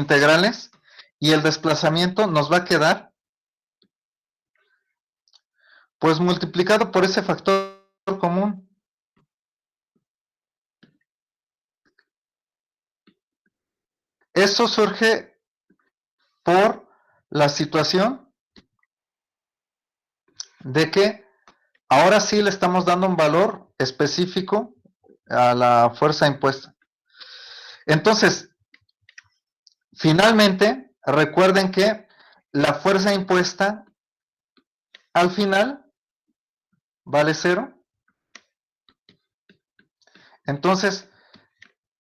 integrales y el desplazamiento nos va a quedar pues multiplicado por ese factor común. Eso surge por la situación de que ahora sí le estamos dando un valor específico a la fuerza impuesta. Entonces, finalmente, recuerden que la fuerza impuesta al final vale 0. Entonces,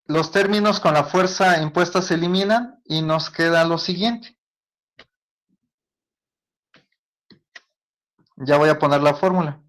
los términos con la fuerza impuesta se eliminan y nos queda lo siguiente. Ya voy a poner la fórmula.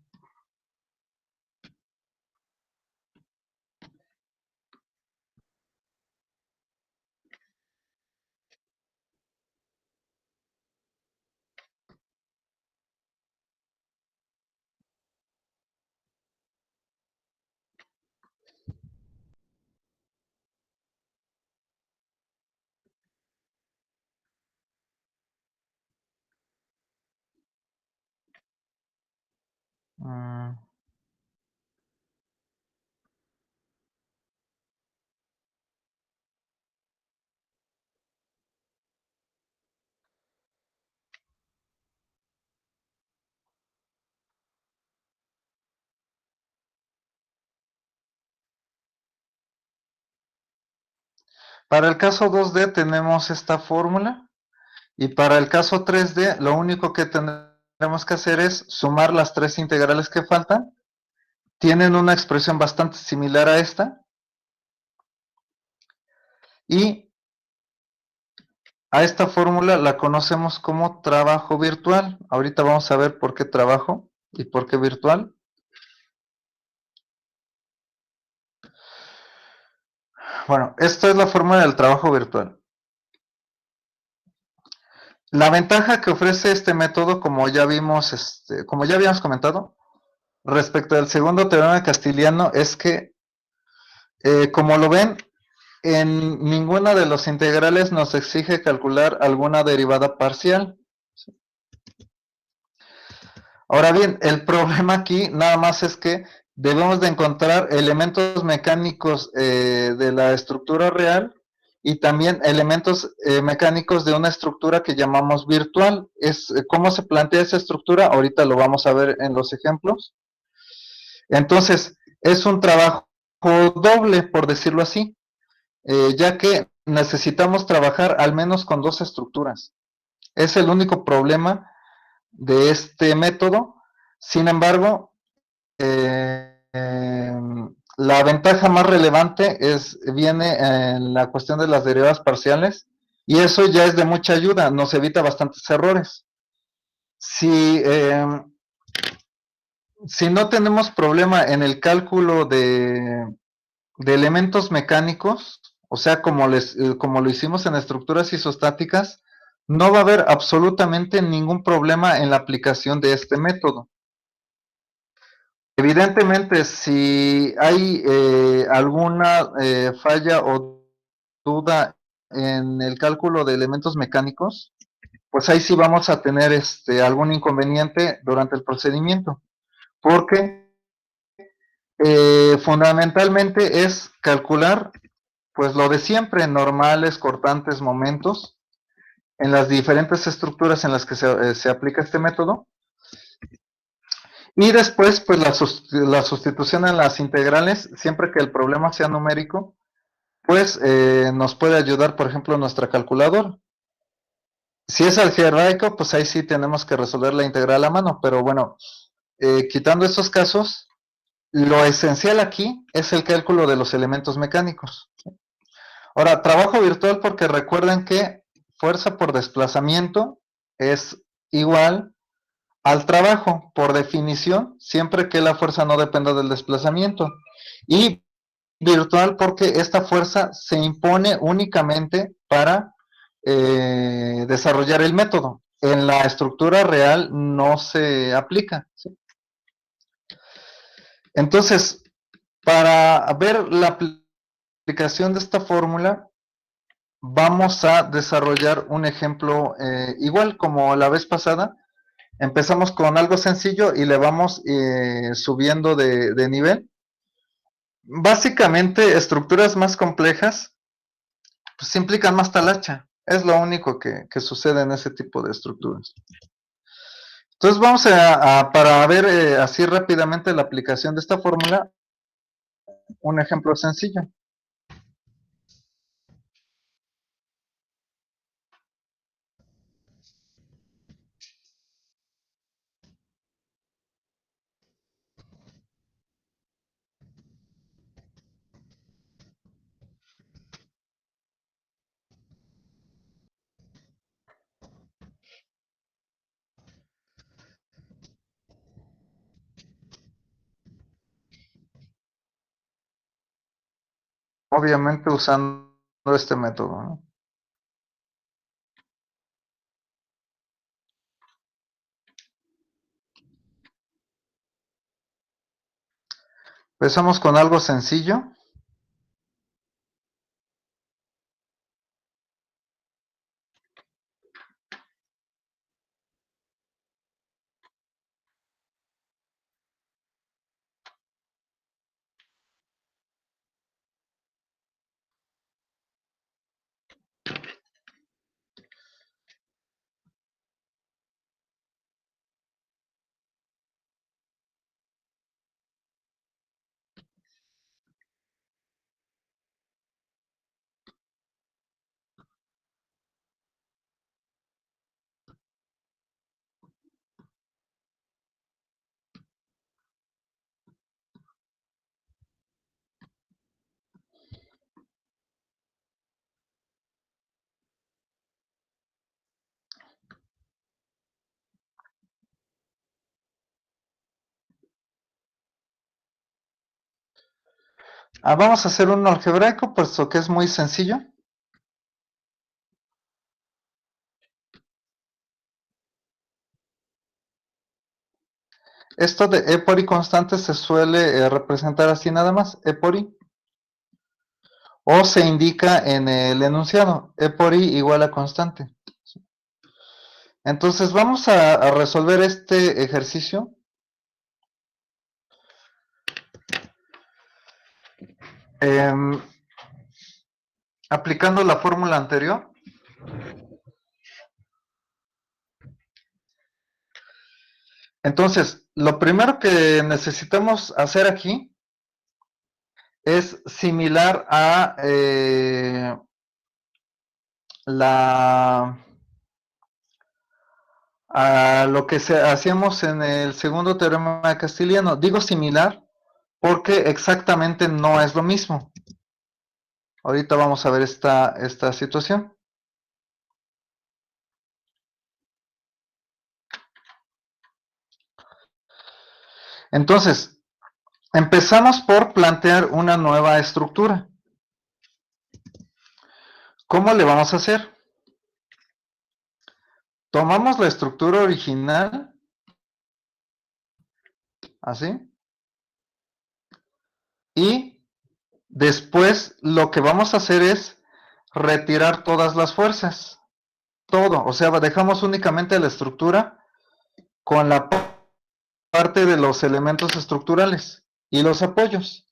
Para el caso 2D tenemos esta fórmula y para el caso 3D lo único que tendremos que hacer es sumar las tres integrales que faltan. Tienen una expresión bastante similar a esta y a esta fórmula la conocemos como trabajo virtual. Ahorita vamos a ver por qué trabajo y por qué virtual. Bueno, esta es la fórmula del trabajo virtual. La ventaja que ofrece este método, como ya vimos, como ya habíamos comentado, respecto al segundo teorema castiliano, es que, como lo ven, en ninguna de los integrales nos exige calcular alguna derivada parcial. Ahora bien, el problema aquí nada más es que debemos de encontrar elementos mecánicos de la estructura real y también elementos mecánicos de una estructura que llamamos virtual. ¿Cómo se plantea esa estructura? Ahorita lo vamos a ver en los ejemplos. Entonces, es un trabajo doble, por decirlo así, ya que necesitamos trabajar al menos con dos estructuras. Es el único problema de este método. Sin embargo, la ventaja más relevante viene en la cuestión de las derivadas parciales y eso ya es de mucha ayuda, nos evita bastantes errores. Si no tenemos problema en el cálculo de elementos mecánicos, o sea, como lo hicimos en estructuras isostáticas, no va a haber absolutamente ningún problema en la aplicación de este método. Evidentemente, si hay alguna falla o duda en el cálculo de elementos mecánicos, pues ahí sí vamos a tener algún inconveniente durante el procedimiento, porque fundamentalmente es calcular pues lo de siempre, normales, cortantes, momentos, en las diferentes estructuras en las que se aplica este método. Y después, pues la sustitución en las integrales, siempre que el problema sea numérico, pues nos puede ayudar, por ejemplo, nuestra calculadora. Si es algebraico, pues ahí sí tenemos que resolver la integral a mano, pero bueno, quitando estos casos, lo esencial aquí es el cálculo de los elementos mecánicos. Ahora, trabajo virtual porque recuerden que fuerza por desplazamiento es igual al trabajo, por definición, siempre que la fuerza no dependa del desplazamiento. Y virtual porque esta fuerza se impone únicamente para desarrollar el método. En la estructura real no se aplica, ¿sí? Entonces, para ver la aplicación de esta fórmula, vamos a desarrollar un ejemplo igual como la vez pasada. Empezamos con algo sencillo y le vamos subiendo de nivel. Básicamente, estructuras más complejas pues, implican más talacha. Es lo único que sucede en ese tipo de estructuras. Entonces vamos para ver así rápidamente la aplicación de esta fórmula, un ejemplo sencillo. Obviamente usando este método, ¿no? Empezamos con algo sencillo. Vamos a hacer un algebraico, puesto que es muy sencillo. Esto de e por i constante se suele representar así nada más, e por i. O se indica en el enunciado, e por i igual a constante. Entonces vamos a resolver este ejercicio. em, aplicando la fórmula anterior. Entonces, lo primero que necesitamos hacer aquí es similar la, a lo que hacíamos en el segundo teorema de Castiliano. Digo similar porque exactamente no es lo mismo. Ahorita vamos a ver esta situación. Entonces, empezamos por plantear una nueva estructura. ¿Cómo le vamos a hacer? Tomamos la estructura original, así, y después lo que vamos a hacer es retirar todas las fuerzas, todo, o sea, dejamos únicamente la estructura con la parte de los elementos estructurales y los apoyos.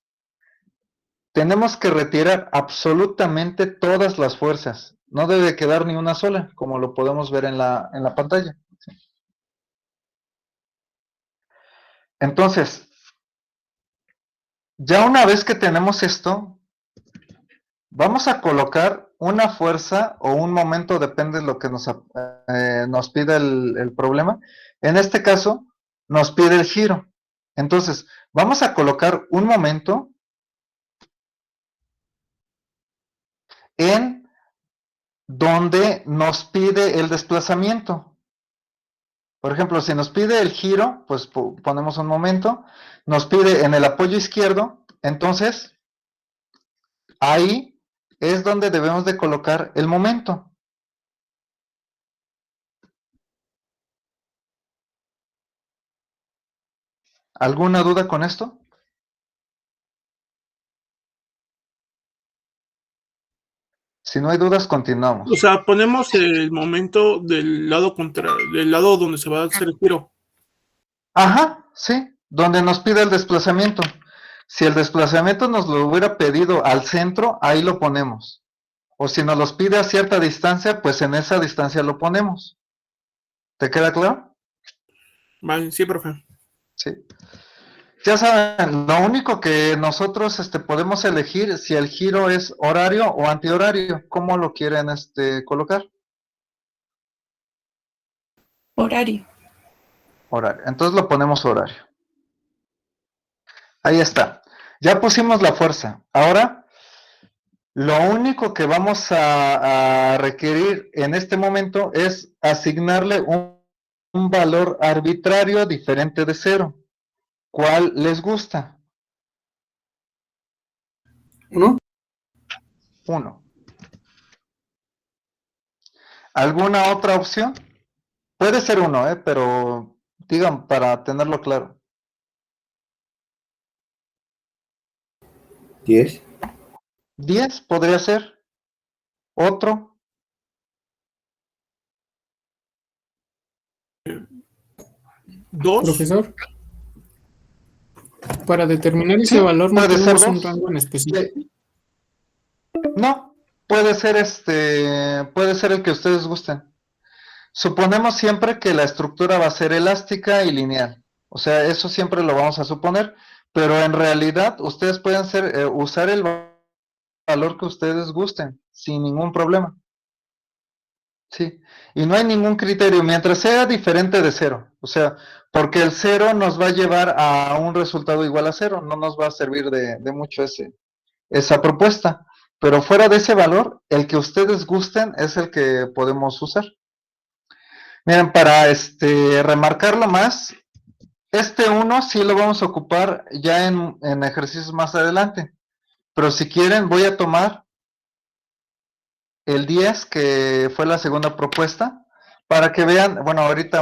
Tenemos que retirar absolutamente todas las fuerzas, no debe quedar ni una sola, como lo podemos ver en la pantalla. Entonces, ya una vez que tenemos esto, vamos a colocar una fuerza o un momento, depende de lo que nos pida el problema. En este caso, nos pide el giro. Entonces, vamos a colocar un momento en donde nos pide el desplazamiento. Por ejemplo, si nos pide el giro, pues ponemos un momento. Nos pide en el apoyo izquierdo, entonces ahí es donde debemos de colocar el momento. ¿Alguna duda con esto? Si no hay dudas, O continuamos. sea, ponemos el momento del lado del lado donde se va a hacer el giro. Ajá, sí, donde nos pide el desplazamiento. Si el desplazamiento nos lo hubiera pedido al centro, ahí lo ponemos. O si nos los pide a cierta distancia, pues en esa distancia lo ponemos. ¿Te queda claro? Vale, sí, profe. Sí. Ya saben, lo único que nosotros podemos elegir si el giro es horario o antihorario. ¿Cómo lo quieren colocar? Horario. Horario. Entonces lo ponemos horario. Ahí está. Ya pusimos la fuerza. Ahora, lo único que vamos a requerir en este momento es asignarle un valor arbitrario diferente de cero. ¿Cuál les gusta? 1. 1. ¿Alguna otra opción? Puede ser 1, pero digan para tenerlo claro. 10. 10 podría ser. Otro. 2. Profesor, para determinar ese Sí, valor no puede ser tenemos un 2. rango en específico. No, puede ser el que ustedes gusten. Suponemos siempre que la estructura va a ser elástica y lineal. O sea, eso siempre lo vamos a suponer, pero en realidad ustedes pueden usar el valor que ustedes gusten, sin ningún problema. Sí, y no hay ningún criterio, mientras sea diferente de cero. O sea, porque el cero nos va a llevar a un resultado igual a cero, no nos va a servir de mucho esa propuesta. Pero fuera de ese valor, el que ustedes gusten es el que podemos usar. Miren, para remarcarlo más, este 1 sí lo vamos a ocupar ya en ejercicios más adelante. Pero si quieren, voy a tomar el 10, que fue la segunda propuesta, para que vean, bueno, ahorita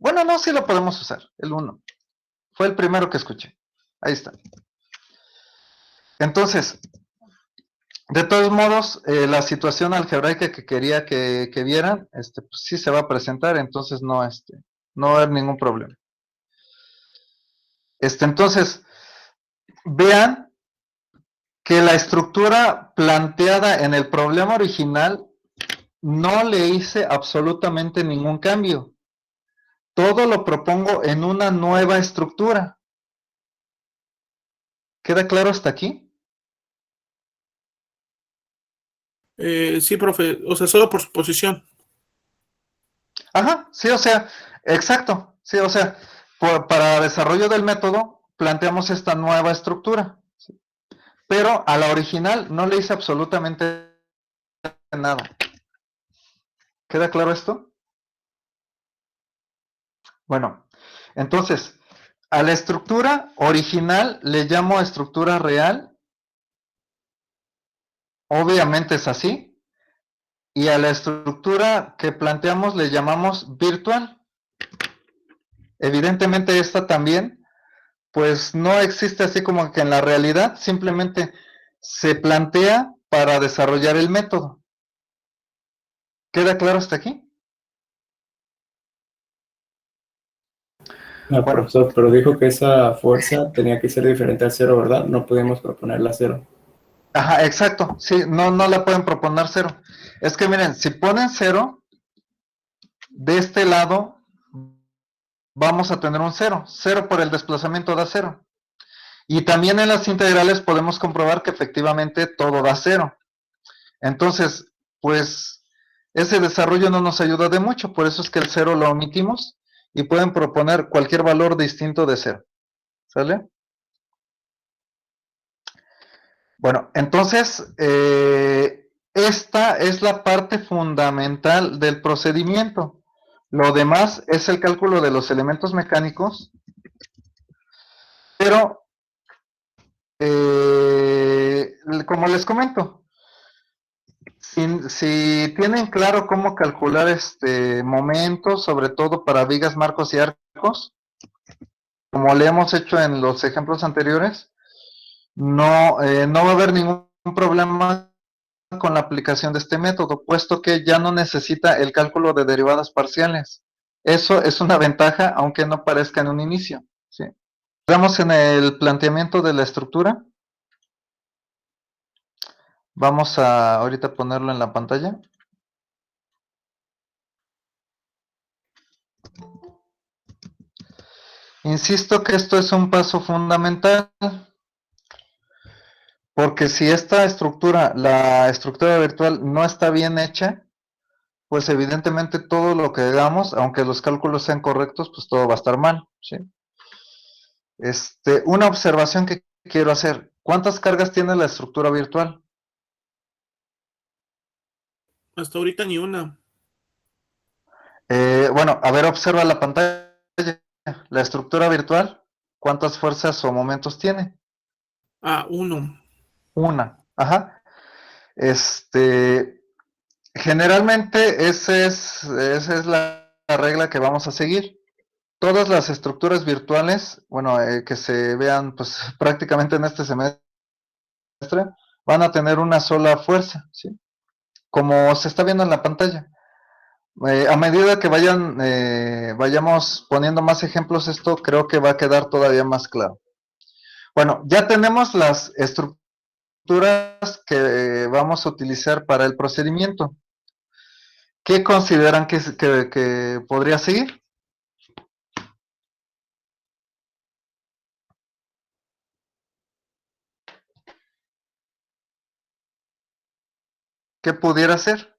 bueno, no, sí lo podemos usar, el 1. Fue el primero que escuché. Ahí está. Entonces, de todos modos, la situación algebraica que quería que vieran, pues sí se va a presentar, entonces no va a haber ningún problema. Entonces, vean que la estructura planteada en el problema original no le hice absolutamente ningún cambio. Todo lo propongo en una nueva estructura. ¿Queda claro hasta aquí? Sí, profe. O sea, solo por su posición. Ajá, sí, o sea, exacto. Sí, o sea, para desarrollo del método planteamos esta nueva estructura. ¿Sí? Pero a la original no le hice absolutamente nada. ¿Queda claro esto? Bueno, entonces, a la estructura original le llamo estructura real. Obviamente es así. Y a la estructura que planteamos le llamamos virtual. Evidentemente esta también, pues no existe así como que en la realidad, simplemente se plantea para desarrollar el método. ¿Queda claro hasta aquí? No, Bueno, profesor, pero dijo que esa fuerza tenía que ser diferente al cero, ¿verdad? No podemos proponerla a cero. ajá, exacto, sí, no la pueden proponer cero. Es que miren, si ponen cero, de este lado vamos a tener un cero. Cero por el desplazamiento da cero. Y también en las integrales podemos comprobar que efectivamente todo da cero. Entonces, pues ese desarrollo no nos ayuda de mucho, por eso es que el cero lo omitimos y pueden proponer cualquier valor distinto de cero. ¿Sale? Bueno, entonces, esta es la parte fundamental del procedimiento. Lo demás es el cálculo de los elementos mecánicos, pero, como les comento, si tienen claro cómo calcular momentos, sobre todo para vigas, marcos y arcos, como le hemos hecho en los ejemplos anteriores, no va a haber ningún problema con la aplicación de este método, puesto que ya no necesita el cálculo de derivadas parciales. Eso es una ventaja, aunque no parezca en un inicio. ¿Sí? Entramos en el planteamiento de la estructura. Vamos a ahorita ponerlo en la pantalla. Insisto que esto es un paso fundamental, porque si esta estructura, la estructura virtual, no está bien hecha, pues evidentemente todo lo que hagamos, aunque los cálculos sean correctos, pues todo va a estar mal. ¿Sí? Una observación que quiero hacer. ¿Cuántas cargas tiene la estructura virtual? Hasta ahorita ni una. Bueno, a ver, observa la pantalla. La estructura virtual, ¿cuántas fuerzas o momentos tiene? Ah, uno. Una. Ajá. Generalmente esa es la regla que vamos a seguir. Todas las estructuras virtuales, bueno, que se vean pues prácticamente en este semestre, van a tener una sola fuerza, ¿sí? Como se está viendo en la pantalla. A medida que vayamos poniendo más ejemplos, esto creo que va a quedar todavía más claro. Bueno, ya tenemos las estructuras que vamos a utilizar para el procedimiento. ¿Qué consideran que podría seguir? ¿Qué pudiera ser?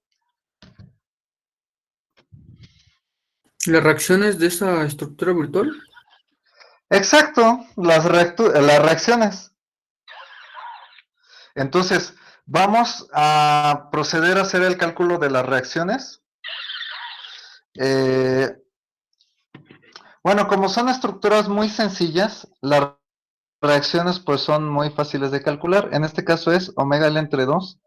Las reacciones de esa estructura virtual. Exacto, las reacciones. Entonces, vamos a proceder a hacer el cálculo de las reacciones. Bueno, como son estructuras muy sencillas, las reacciones pues son muy fáciles de calcular. En este caso es omega L entre 2.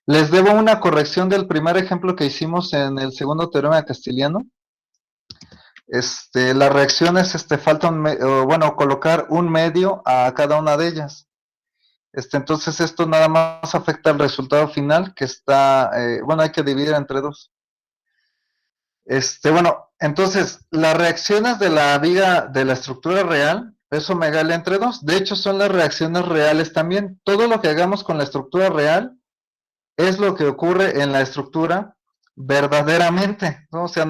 Les debo una corrección del primer ejemplo que hicimos en el segundo teorema de Castiliano. Las reacciones, falta colocar un medio a cada una de ellas. Entonces esto nada más afecta al resultado final, que está, hay que dividir entre 2. Entonces, las reacciones de la viga de la estructura real es omega L entre 2. De hecho, son las reacciones reales también. Todo lo que hagamos con la estructura real es lo que ocurre en la estructura verdaderamente, ¿no? O sea,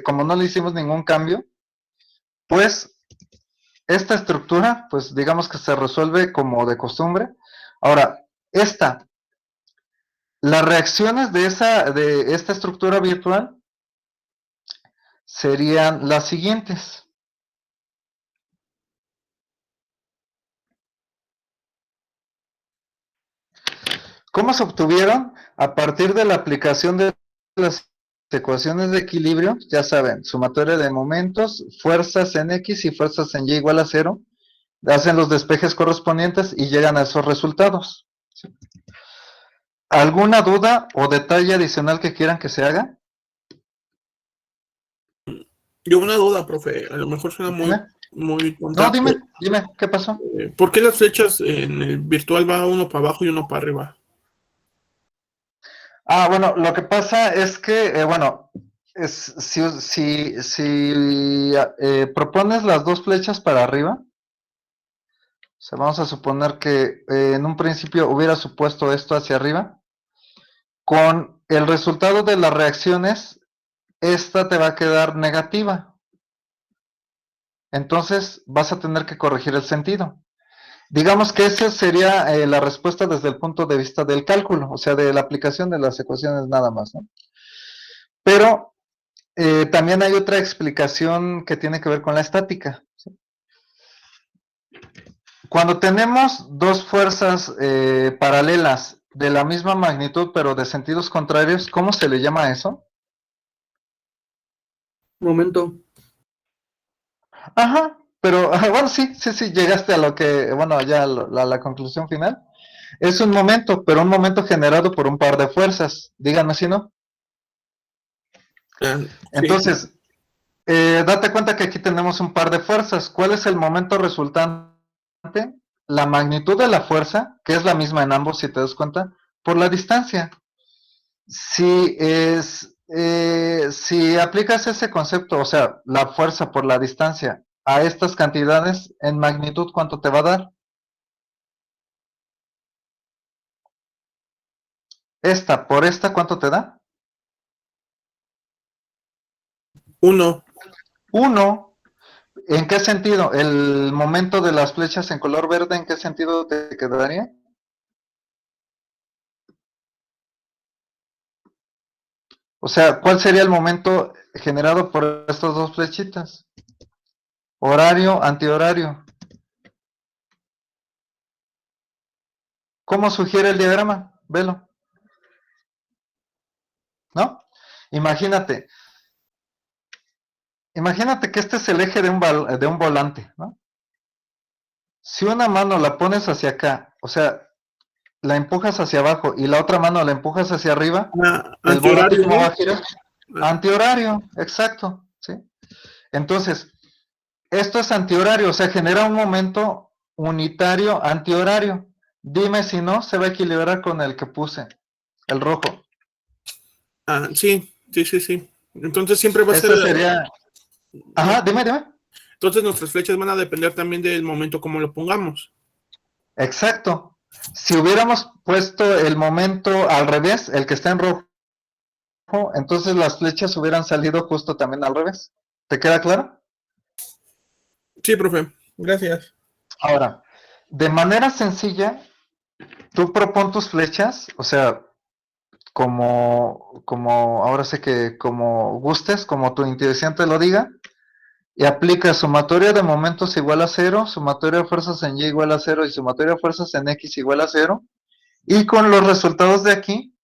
como no le hicimos ningún cambio, pues esta estructura, pues digamos que se resuelve como de costumbre. Ahora, las reacciones de esta estructura virtual serían las siguientes. ¿Cómo se obtuvieron? A partir de la aplicación de las ecuaciones de equilibrio, ya saben, sumatoria de momentos, fuerzas en X y fuerzas en Y igual a 0, hacen los despejes correspondientes y llegan a esos resultados. ¿Alguna duda o detalle adicional que quieran que se haga? Yo una duda, profe. A lo mejor suena muy tonta. No, dime, ¿qué pasó? ¿Por qué las flechas en el virtual va uno para abajo y uno para arriba? Bueno, lo que pasa es que, si propones las dos flechas para arriba, o sea, vamos a suponer que en un principio hubiera supuesto esto hacia arriba, con el resultado de las reacciones, esta te va a quedar negativa. Entonces vas a tener que corregir el sentido. Digamos que esa sería la respuesta desde el punto de vista del cálculo, o sea, de la aplicación de las ecuaciones nada más, ¿no? Pero también hay otra explicación que tiene que ver con la estática. ¿Sí? Cuando tenemos dos fuerzas paralelas de la misma magnitud, pero de sentidos contrarios, ¿cómo se le llama a eso? Momento. Ajá, pero bueno, sí, llegaste a lo que, ya a la conclusión final. Es un momento, pero un momento generado por un par de fuerzas. Díganme si no. Entonces, date cuenta que aquí tenemos un par de fuerzas. ¿Cuál es el momento resultante? La magnitud de la fuerza, que es la misma en ambos, si te das cuenta, por la distancia. Si aplicas ese concepto, o sea, la fuerza por la distancia a estas cantidades, en magnitud, ¿cuánto te va a dar? Esta por esta, ¿cuánto te da? 1. 1. ¿En qué sentido? ¿El momento de las flechas en color verde, en qué sentido te quedaría? O sea, ¿cuál sería el momento generado por estas dos flechitas? Horario, antihorario. ¿Cómo sugiere el diagrama? Velo. ¿No? Imagínate. Imagínate que este es el eje de un volante, ¿no? Si una mano la pones hacia acá, o sea, la empujas hacia abajo y la otra mano la empujas hacia arriba, el volante Antihorario, ¿cómo va ¿no? a girar? Antihorario, exacto, ¿sí? Entonces, esto es antihorario, o sea, genera un momento unitario antihorario. Dime si no, se va a equilibrar con el que puse, el rojo. Sí. Entonces siempre va a ser. Ese sería... Ajá, dime. Entonces nuestras flechas van a depender también del momento como lo pongamos. Exacto. Si hubiéramos puesto el momento al revés, el que está en rojo, entonces las flechas hubieran salido justo también al revés. ¿Te queda claro? Sí, profe. Gracias. Ahora, de manera sencilla, tú propon tus flechas, o sea, ahora sé que como gustes, como tu intuición te lo diga, y aplica sumatoria de momentos igual a 0, sumatoria de fuerzas en Y igual a 0 y sumatoria de fuerzas en X igual a 0, y con los resultados de aquí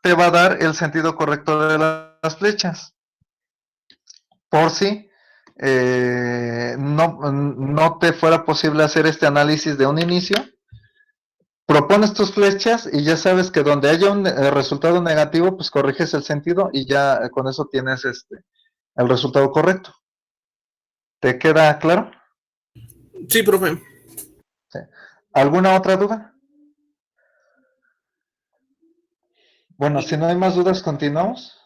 te va a dar el sentido correcto de las flechas. Por si no te fuera posible hacer este análisis de un inicio, propones tus flechas y ya sabes que donde haya un resultado negativo, pues corriges el sentido y ya con eso tienes el resultado correcto. ¿Te queda claro? Sí, profe. Sí. ¿Alguna otra duda? Bueno, si no hay más dudas, continuamos.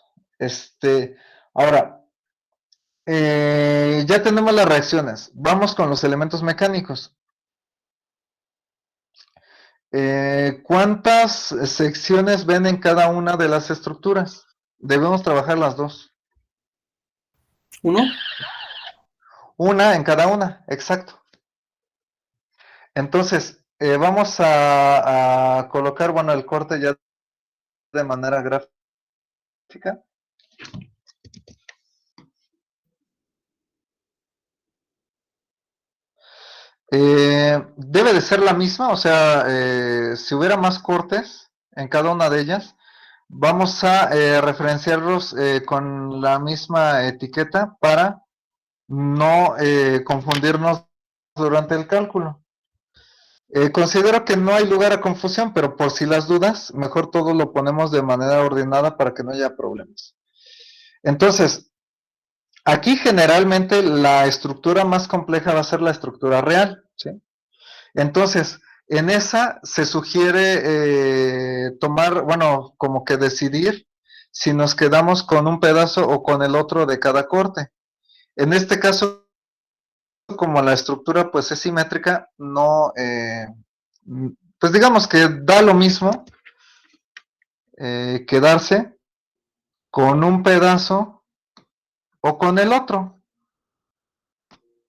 Ahora, ya tenemos las reacciones. Vamos con los elementos mecánicos. ¿Cuántas secciones ven en cada una de las estructuras? Debemos trabajar las dos. 1. Una en cada una, exacto. Entonces, vamos a colocar, bueno, el corte ya de manera gráfica. Debe de ser la misma, o sea, si hubiera más cortes en cada una de ellas, vamos a referenciarlos con la misma etiqueta para no confundirnos durante el cálculo. Considero que no hay lugar a confusión, pero por si las dudas, mejor todo lo ponemos de manera ordenada para que no haya problemas. Entonces, aquí generalmente la estructura más compleja va a ser la estructura real, ¿sí? Entonces, en esa se sugiere tomar, bueno, como que decidir si nos quedamos con un pedazo o con el otro de cada corte. En este caso, como la estructura pues es simétrica, no, pues digamos que da lo mismo quedarse con un pedazo o con el otro.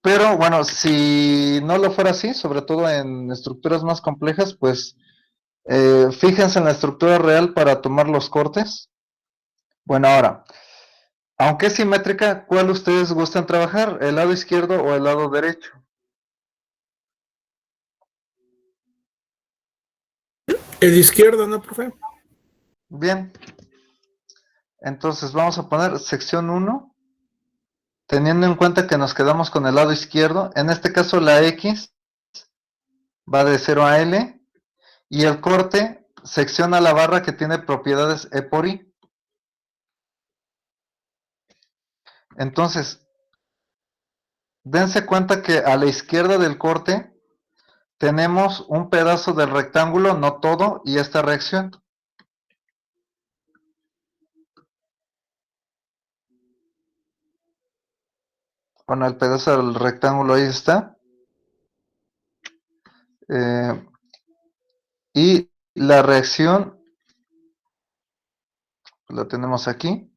Pero bueno, si no lo fuera así, sobre todo en estructuras más complejas, pues fíjense en la estructura real para tomar los cortes. Bueno, ahora, aunque es simétrica, ¿cuál ustedes gustan trabajar? ¿El lado izquierdo o el lado derecho? El izquierdo, ¿no, profe? Bien, entonces vamos a poner sección 1, teniendo en cuenta que nos quedamos con el lado izquierdo. En este caso la X va de 0 a L y el corte secciona la barra que tiene propiedades E por I. Entonces, dense cuenta que a la izquierda del corte tenemos un pedazo del rectángulo, no todo, y esta reacción. Bueno, el pedazo del rectángulo ahí está. Y la reacción la tenemos aquí.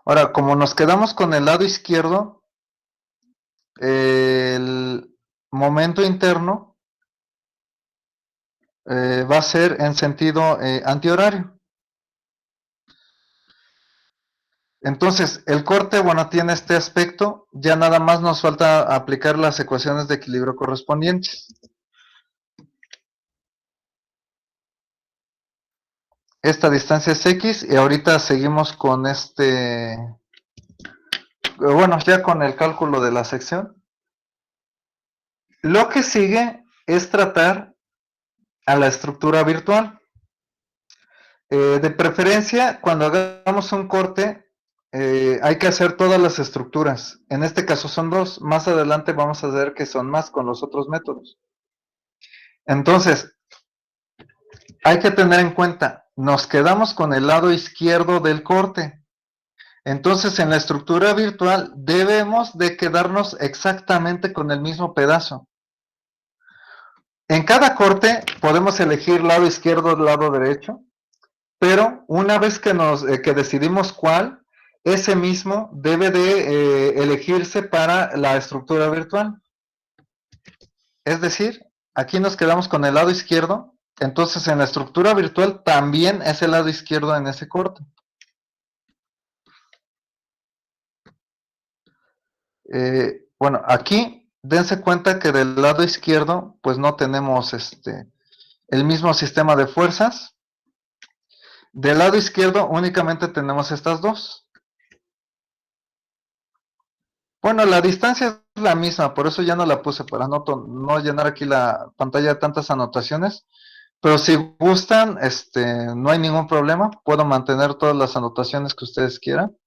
Ahora, como nos quedamos con el lado izquierdo, el momento interno va a ser en sentido antihorario. Entonces, el corte, bueno, tiene este aspecto, ya nada más nos falta aplicar las ecuaciones de equilibrio correspondientes. Esta distancia es X y ahorita seguimos con bueno, ya con el cálculo de la sección. Lo que sigue es tratar a la estructura virtual. De preferencia, cuando hagamos un corte, hay que hacer todas las estructuras. En este caso son dos. Más adelante vamos a ver que son más con los otros métodos. Entonces, hay que tener en cuenta, nos quedamos con el lado izquierdo del corte. Entonces, en la estructura virtual debemos de quedarnos exactamente con el mismo pedazo. En cada corte podemos elegir lado izquierdo o lado derecho. Pero una vez que que decidimos cuál, ese mismo debe de elegirse para la estructura virtual. Es decir, aquí nos quedamos con el lado izquierdo, entonces en la estructura virtual también es el lado izquierdo en ese corte. Bueno, aquí dense cuenta que del lado izquierdo pues no tenemos el mismo sistema de fuerzas. Del lado izquierdo únicamente tenemos estas dos. Bueno, la distancia es la misma, por eso ya no la puse, para no llenar aquí la pantalla de tantas anotaciones. Pero si gustan, no hay ningún problema. Puedo mantener todas las anotaciones que ustedes quieran.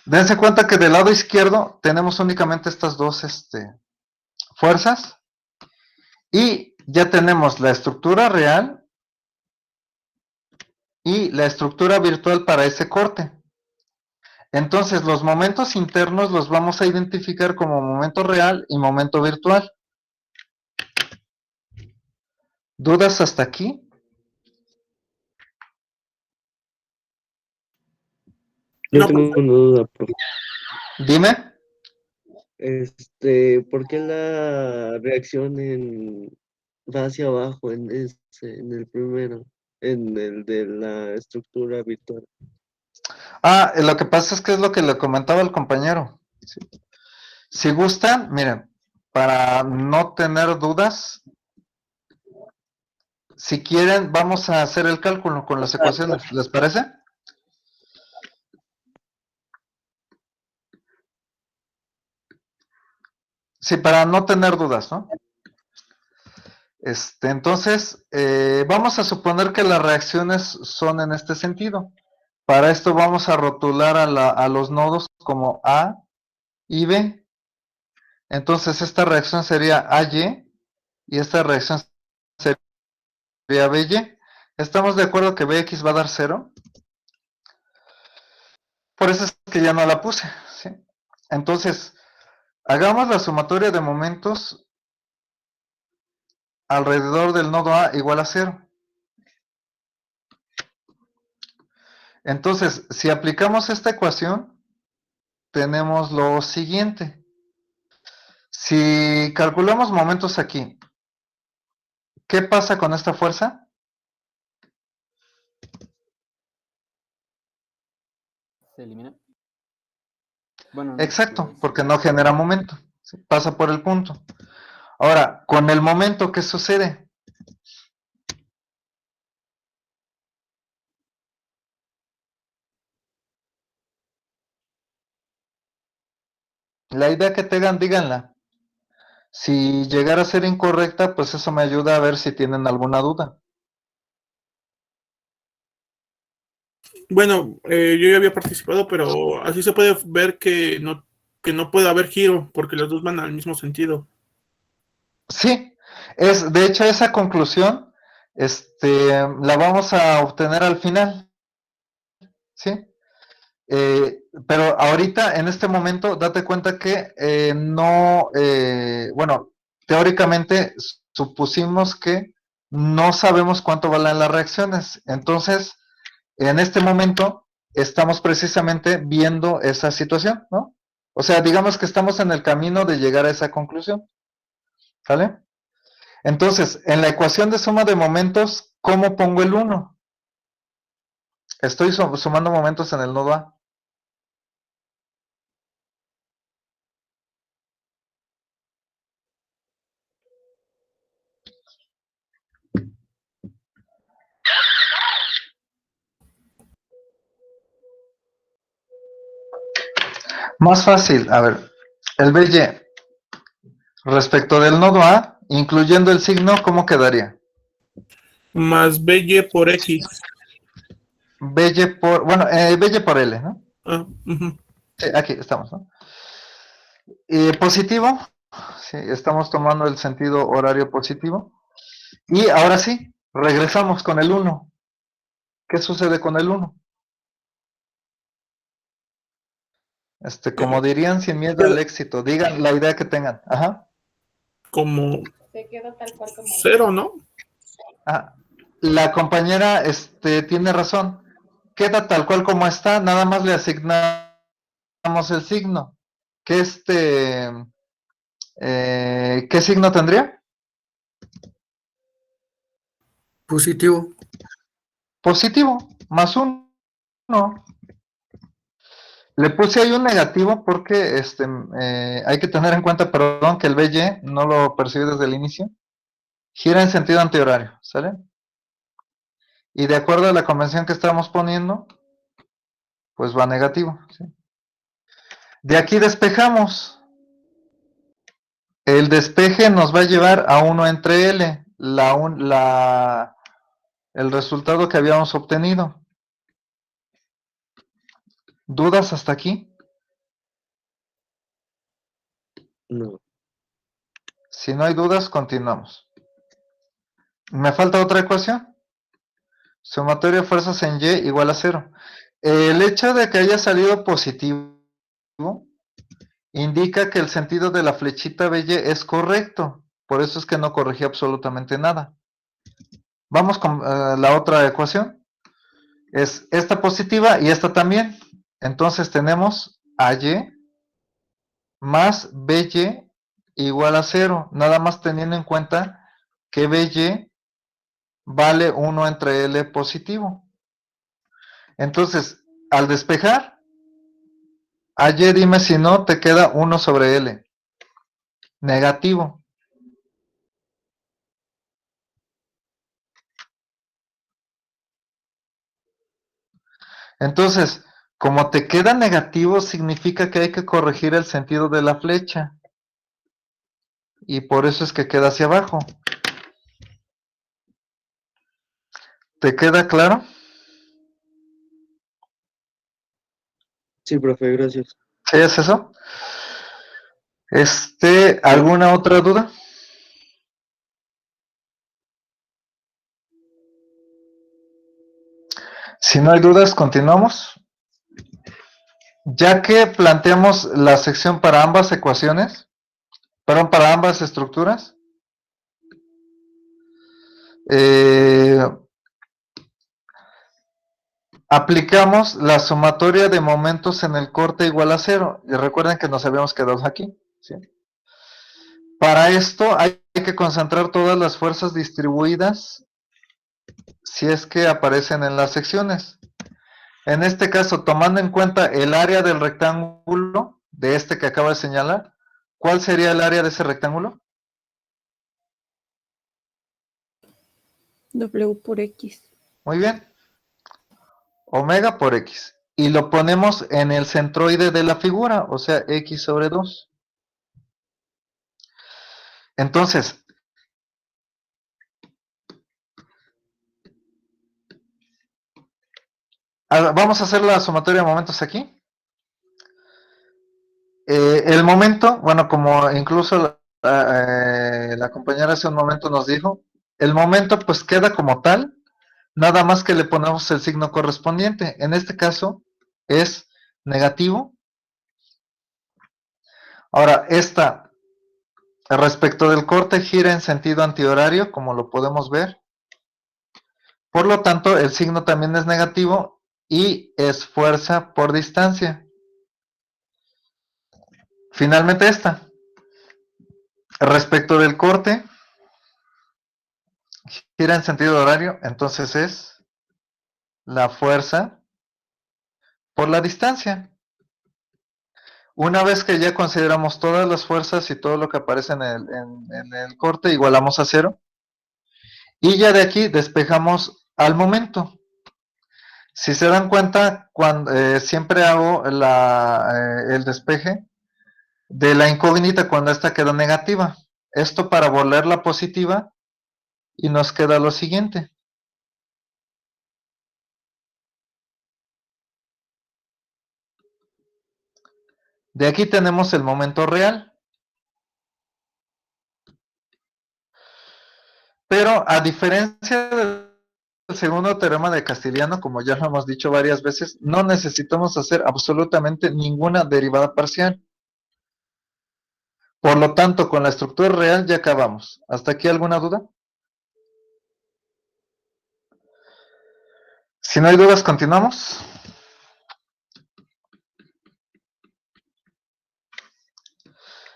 Dense cuenta que del lado izquierdo tenemos únicamente estas dos fuerzas. Y ya tenemos la estructura real y la estructura virtual para ese corte. Entonces, los momentos internos los vamos a identificar como momento real y momento virtual. ¿Dudas hasta aquí? Yo No, tengo una duda. Dime. ¿Por qué la reacción va hacia abajo en el primero, en el de la estructura virtual? Lo que pasa es lo que le comentaba el compañero. Sí. Si gustan, miren, para no tener dudas, si quieren, vamos a hacer el cálculo con las ecuaciones. ¿Les parece? Sí, para no tener dudas, ¿no? Entonces, vamos a suponer que las reacciones son en este sentido. Para esto vamos a rotular a los nodos como A y B. Entonces, esta reacción sería AY y esta reacción sería BY. ¿Estamos de acuerdo que BX va a dar 0? Por eso es que ya no la puse, ¿sí? Entonces, hagamos la sumatoria de momentos alrededor del nodo A igual a 0. Entonces, si aplicamos esta ecuación, tenemos lo siguiente. Si calculamos momentos aquí, ¿qué pasa con esta fuerza? Se elimina. Bueno, Exacto, porque no genera momento. ¿Sí? Pasa por el punto. Ahora, con el momento, ¿qué sucede? La idea que tengan, díganla. Si llegara a ser incorrecta, pues eso me ayuda a ver si tienen alguna duda. bueno, yo ya había participado, pero así se puede ver que no puede haber giro, porque los dos van al mismo sentido. Sí, de hecho esa conclusión, la vamos a obtener al final. ¿sí? Pero ahorita, en este momento, date cuenta que no, bueno, teóricamente supusimos que no sabemos cuánto valen las reacciones. Entonces, en este momento, estamos precisamente viendo esa situación, ¿no? O sea, digamos que estamos en el camino de llegar a esa conclusión, ¿sale? Entonces, en la ecuación de suma de momentos, ¿cómo pongo el 1? Estoy sumando momentos en el nodo A. Más fácil, a ver, el BY respecto del nodo A, incluyendo el signo, ¿cómo quedaría? Más BY por X. BY por, bueno, BY por L, ¿no? Ah, ujú. Sí, aquí estamos, ¿no? Positivo, sí, estamos tomando el sentido horario positivo. Y ahora sí, regresamos con el 1. ¿Qué sucede con el 1? Como dirían, sin miedo al éxito, digan la idea que tengan. Ajá. Como Se queda tal cual como. 0, ¿no? Ah, la compañera tiene razón. Queda tal cual como está, nada más le asignamos el signo. ¿Qué qué signo tendría? Positivo. Positivo, más 1. Le puse ahí un negativo porque hay que tener en cuenta, perdón, que el BY no lo percibí desde el inicio. Gira en sentido antihorario, ¿sale? Y de acuerdo a la convención que estamos poniendo, pues va negativo, ¿sí? De aquí despejamos. El despeje nos va a llevar a 1 entre L, el resultado que habíamos obtenido. ¿Dudas hasta aquí? No. Si no hay dudas, continuamos. ¿Me falta otra ecuación? Sumatoria de fuerzas en Y igual a 0. El hecho de que haya salido positivo indica que el sentido de la flechita BY es correcto. Por eso es que no corregí absolutamente nada. Vamos con la otra ecuación. Es esta positiva y esta también. Entonces tenemos AY más BY igual a 0. Nada más teniendo en cuenta que BY vale 1 entre L positivo. Entonces, al despejar, AY dime si no, te queda 1 sobre L. Negativo. Entonces, como te queda negativo, significa que hay que corregir el sentido de la flecha. Y por eso es que queda hacia abajo. ¿Te queda claro? Sí, profe, gracias. ¿Sí es eso? ¿Alguna otra duda? Si no hay dudas, continuamos. Ya que planteamos la sección para ambas ecuaciones, perdón, para ambas estructuras, aplicamos la sumatoria de momentos en el corte igual a 0. Y recuerden que nos habíamos quedado aquí, ¿sí? Para esto hay que concentrar todas las fuerzas distribuidas si es que aparecen en las secciones. En este caso, tomando en cuenta el área del rectángulo, de que acabo de señalar, ¿cuál sería el área de ese rectángulo? W por X. Muy bien. Omega por X. Y lo ponemos en el centroide de la figura, o sea, X sobre 2. Entonces, vamos a hacer la sumatoria de momentos aquí. El momento, bueno, como incluso la compañera hace un momento nos dijo, el momento pues queda como tal, nada más que le ponemos el signo correspondiente. En este caso es negativo. Ahora, esta respecto del corte gira en sentido antihorario, como lo podemos ver. Por lo tanto, el signo también es negativo y es fuerza por distancia. Finalmente esta. Respecto del corte, gira en sentido horario, entonces es la fuerza por la distancia. Una vez que ya consideramos todas las fuerzas y todo lo que aparece en el corte, igualamos a cero. Y ya de aquí despejamos al momento. Si se dan cuenta, siempre hago el despeje de la incógnita cuando esta queda negativa. Esto para volverla positiva y nos queda lo siguiente. De aquí tenemos el momento real. Pero a diferencia del segundo teorema de Castigliano, como ya lo hemos dicho varias veces, no necesitamos hacer absolutamente ninguna derivada parcial. Por lo tanto, con la estructura real ya acabamos. ¿Hasta aquí alguna duda? Si no hay dudas, continuamos.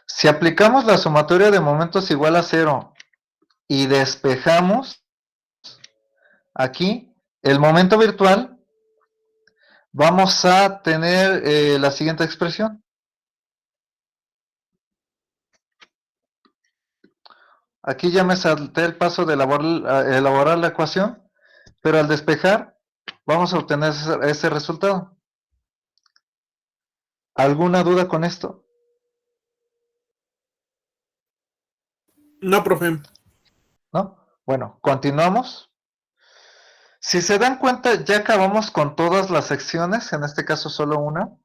Si aplicamos la sumatoria de momentos igual a 0 y despejamos aquí el momento virtual, vamos a tener la siguiente expresión. Aquí ya me salté el paso de elaborar la ecuación, pero al despejar vamos a obtener ese resultado. ¿Alguna duda con esto? No, profe. ¿No? Bueno, continuamos. Si se dan cuenta, ya acabamos con todas las secciones, en este caso solo una,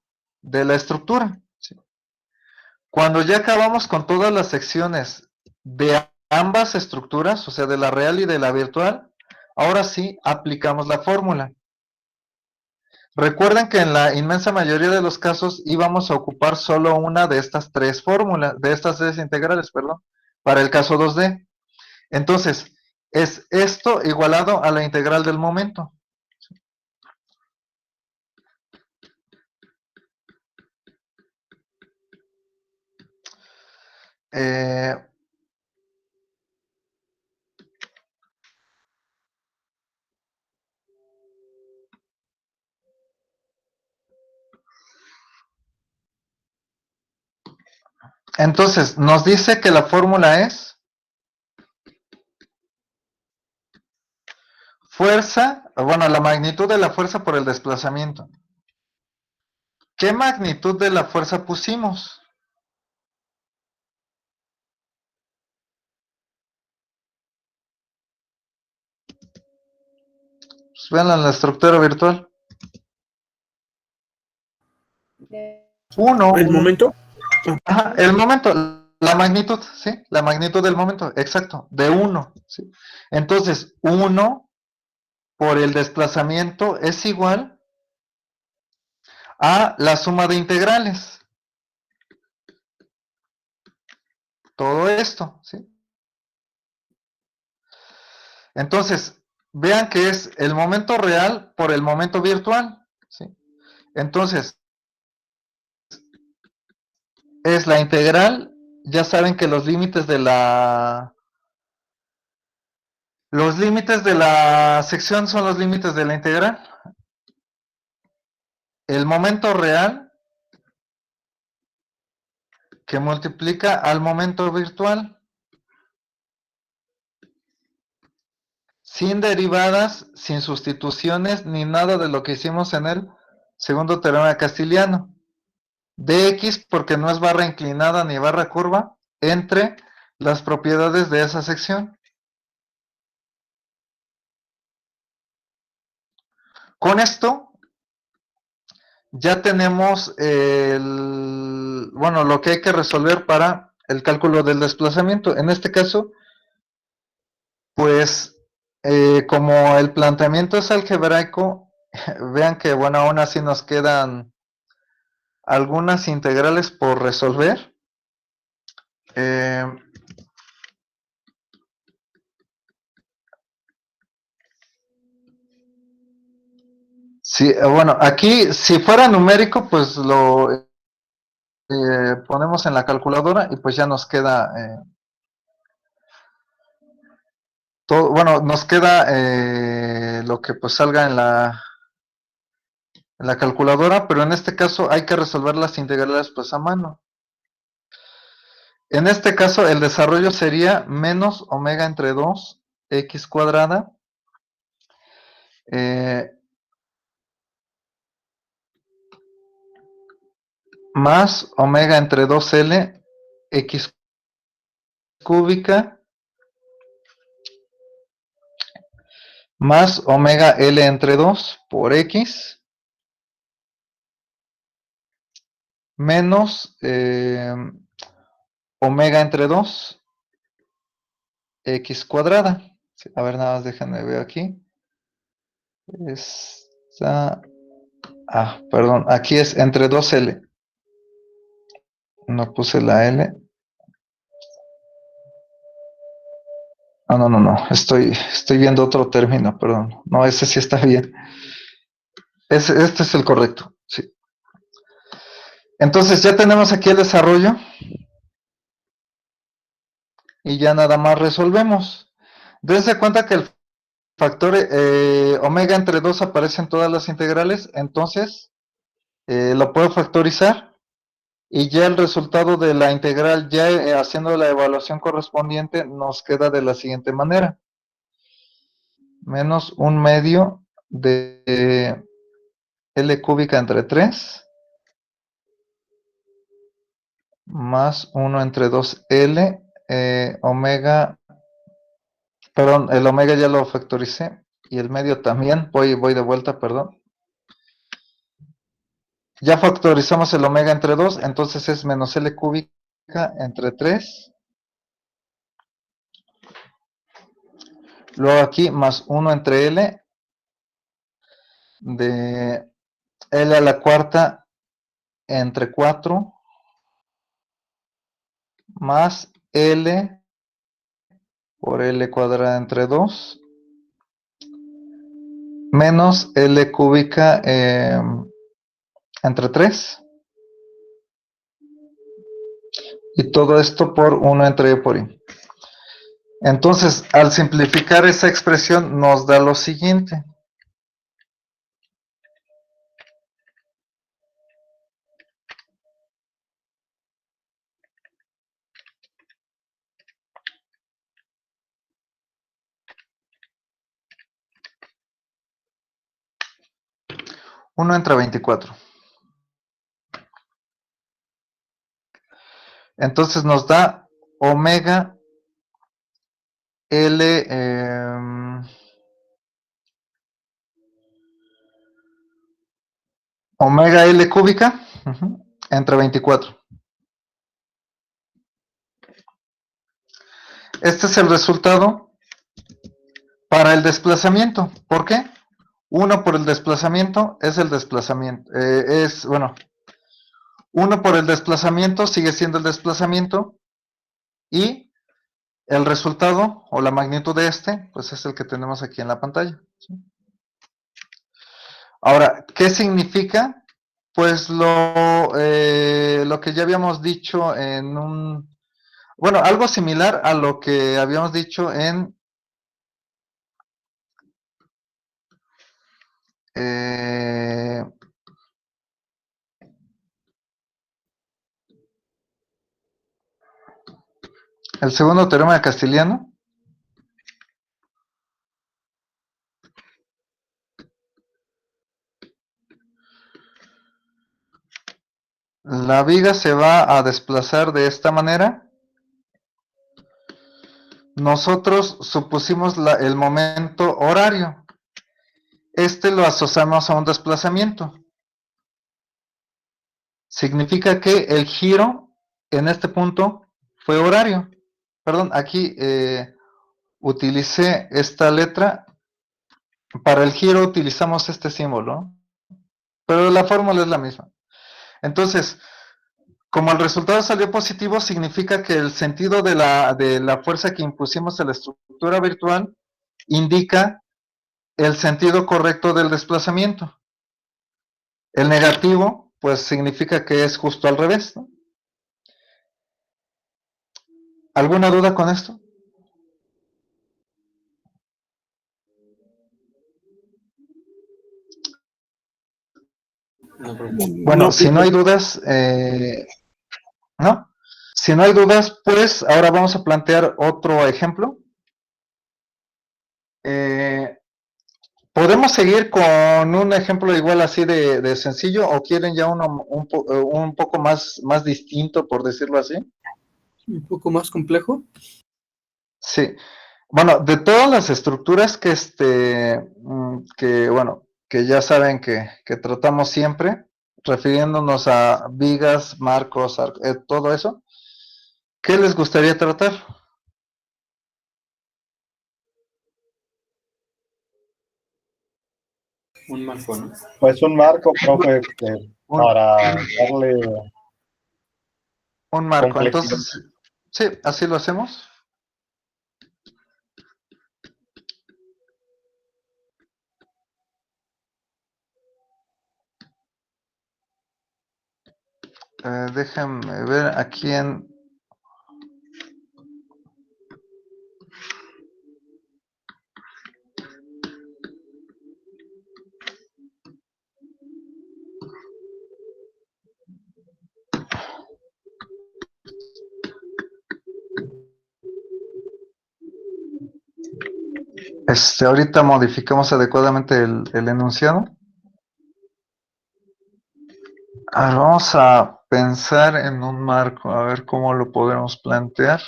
de la estructura. ¿Sí? Cuando ya acabamos con todas las secciones de ambas estructuras, o sea, de la real y de la virtual, ahora sí aplicamos la fórmula. Recuerden que en la inmensa mayoría de los casos íbamos a ocupar solo una de estas tres fórmulas, de estas tres integrales, perdón, para el caso 2D. Entonces, es esto igualado a la integral del momento. Entonces, nos dice que la fórmula es fuerza, bueno, la magnitud de la fuerza por el desplazamiento. ¿Qué magnitud de la fuerza pusimos? Pues vean en la estructura virtual. De 1. ¿El momento? Ajá, el momento, la magnitud, ¿sí? La magnitud del momento, exacto, de 1. ¿Sí? Entonces, 1 por el desplazamiento es igual a la suma de integrales. Todo esto, ¿sí? Entonces, vean que es el momento real por el momento virtual, ¿sí? Entonces, es la integral, ya saben que los límites de la sección son los límites de la integral. El momento real que multiplica al momento virtual. Sin derivadas, sin sustituciones, ni nada de lo que hicimos en el segundo teorema de Castigliano. Dx porque no es barra inclinada ni barra curva entre las propiedades de esa sección. Con esto ya tenemos lo que hay que resolver para el cálculo del desplazamiento. En este caso, pues como el planteamiento es algebraico, vean que, bueno, aún así nos quedan algunas integrales por resolver. Eh, sí, bueno, aquí si fuera numérico, pues lo ponemos en la calculadora y pues ya nos queda todo, bueno, nos queda lo que pues salga en la calculadora, pero en este caso hay que resolver las integrales pues a mano. En este caso el desarrollo sería menos omega entre 2 x cuadrada más omega entre 2L x cúbica más omega L entre 2 por x menos omega entre 2 x cuadrada. Sí, a ver, nada más déjenme ver aquí. Perdón, aquí es entre 2L. No puse la L. No. Estoy viendo otro término, perdón. No, ese sí está bien. Este es el correcto. Sí. Entonces ya tenemos aquí el desarrollo. Y ya nada más resolvemos. Dense cuenta que el factor omega entre 2 aparece en todas las integrales. Entonces lo puedo factorizar. Y ya el resultado de la integral, ya haciendo la evaluación correspondiente, nos queda de la siguiente manera. Menos 1/2 de L cúbica entre 3 más 1 entre 2L omega, perdón, el omega ya lo factoricé y el medio también, voy de vuelta, perdón. Ya factorizamos el omega entre 2, entonces es menos L cúbica entre 3. Luego aquí más 1 entre L de L a la cuarta entre 4 más L por L cuadrada entre 2 menos L cúbica entre 3. Y todo esto por 1 entre E por I. Entonces, al simplificar esa expresión, nos da lo siguiente. Uno entre 24. Entonces nos da omega L omega L cúbica entre 24. Este es el resultado para el desplazamiento. ¿Por qué? 1 por el desplazamiento es el desplazamiento. Bueno, 1 por el desplazamiento sigue siendo el desplazamiento y el resultado o la magnitud de este, pues es el que tenemos aquí en la pantalla. ¿Sí? Ahora, ¿qué significa? Pues lo que ya habíamos dicho en bueno, algo similar a lo que habíamos dicho en el segundo teorema de Castiliano. La viga se va a desplazar de esta manera. Nosotros supusimos el momento horario. Este lo asociamos a un desplazamiento. Significa que el giro en este punto fue horario. Perdón, aquí utilicé esta letra. Para el giro utilizamos este símbolo, pero la fórmula es la misma. Entonces, como el resultado salió positivo, significa que el sentido de la fuerza que impusimos en la estructura virtual indica el sentido correcto del desplazamiento. El negativo, pues significa que es justo al revés, ¿no? ¿Alguna duda con esto? No, profe. Bueno, No, si no hay dudas, ¿no? Si no hay dudas, pues ahora vamos a plantear otro ejemplo. ¿Podemos seguir con un ejemplo igual así de sencillo o quieren ya uno un poco más distinto, por decirlo así? Un poco más complejo. Sí. Bueno, de todas las estructuras que ya saben que tratamos siempre, refiriéndonos a vigas, marcos, todo eso, ¿qué les gustaría tratar? Un marco, ¿no? Pues un marco, profe, Un, para darle un marco. complejidad. Entonces, sí, así lo hacemos. Déjenme ver aquí en... ahorita modificamos adecuadamente el enunciado. A ver, vamos a pensar en un marco, a ver cómo lo podemos plantear.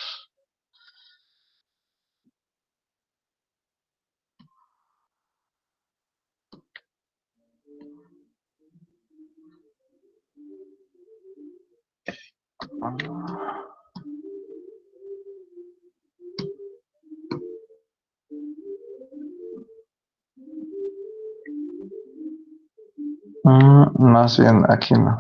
Más bien aquí no.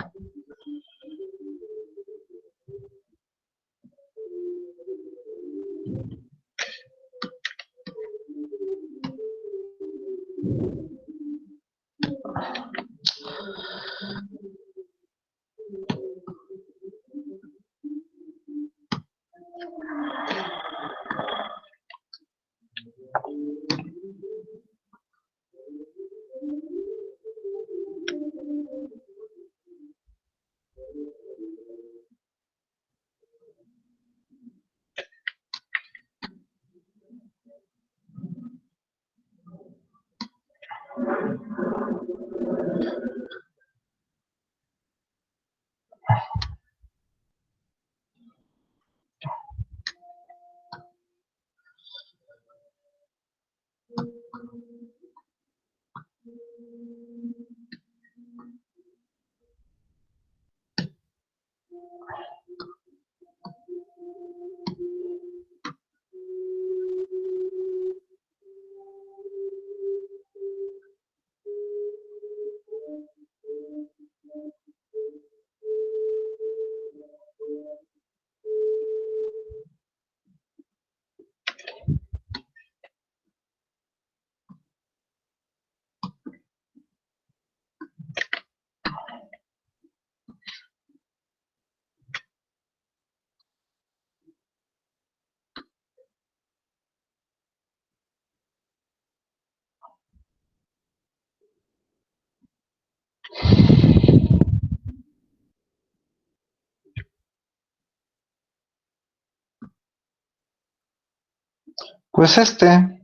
Pues eh,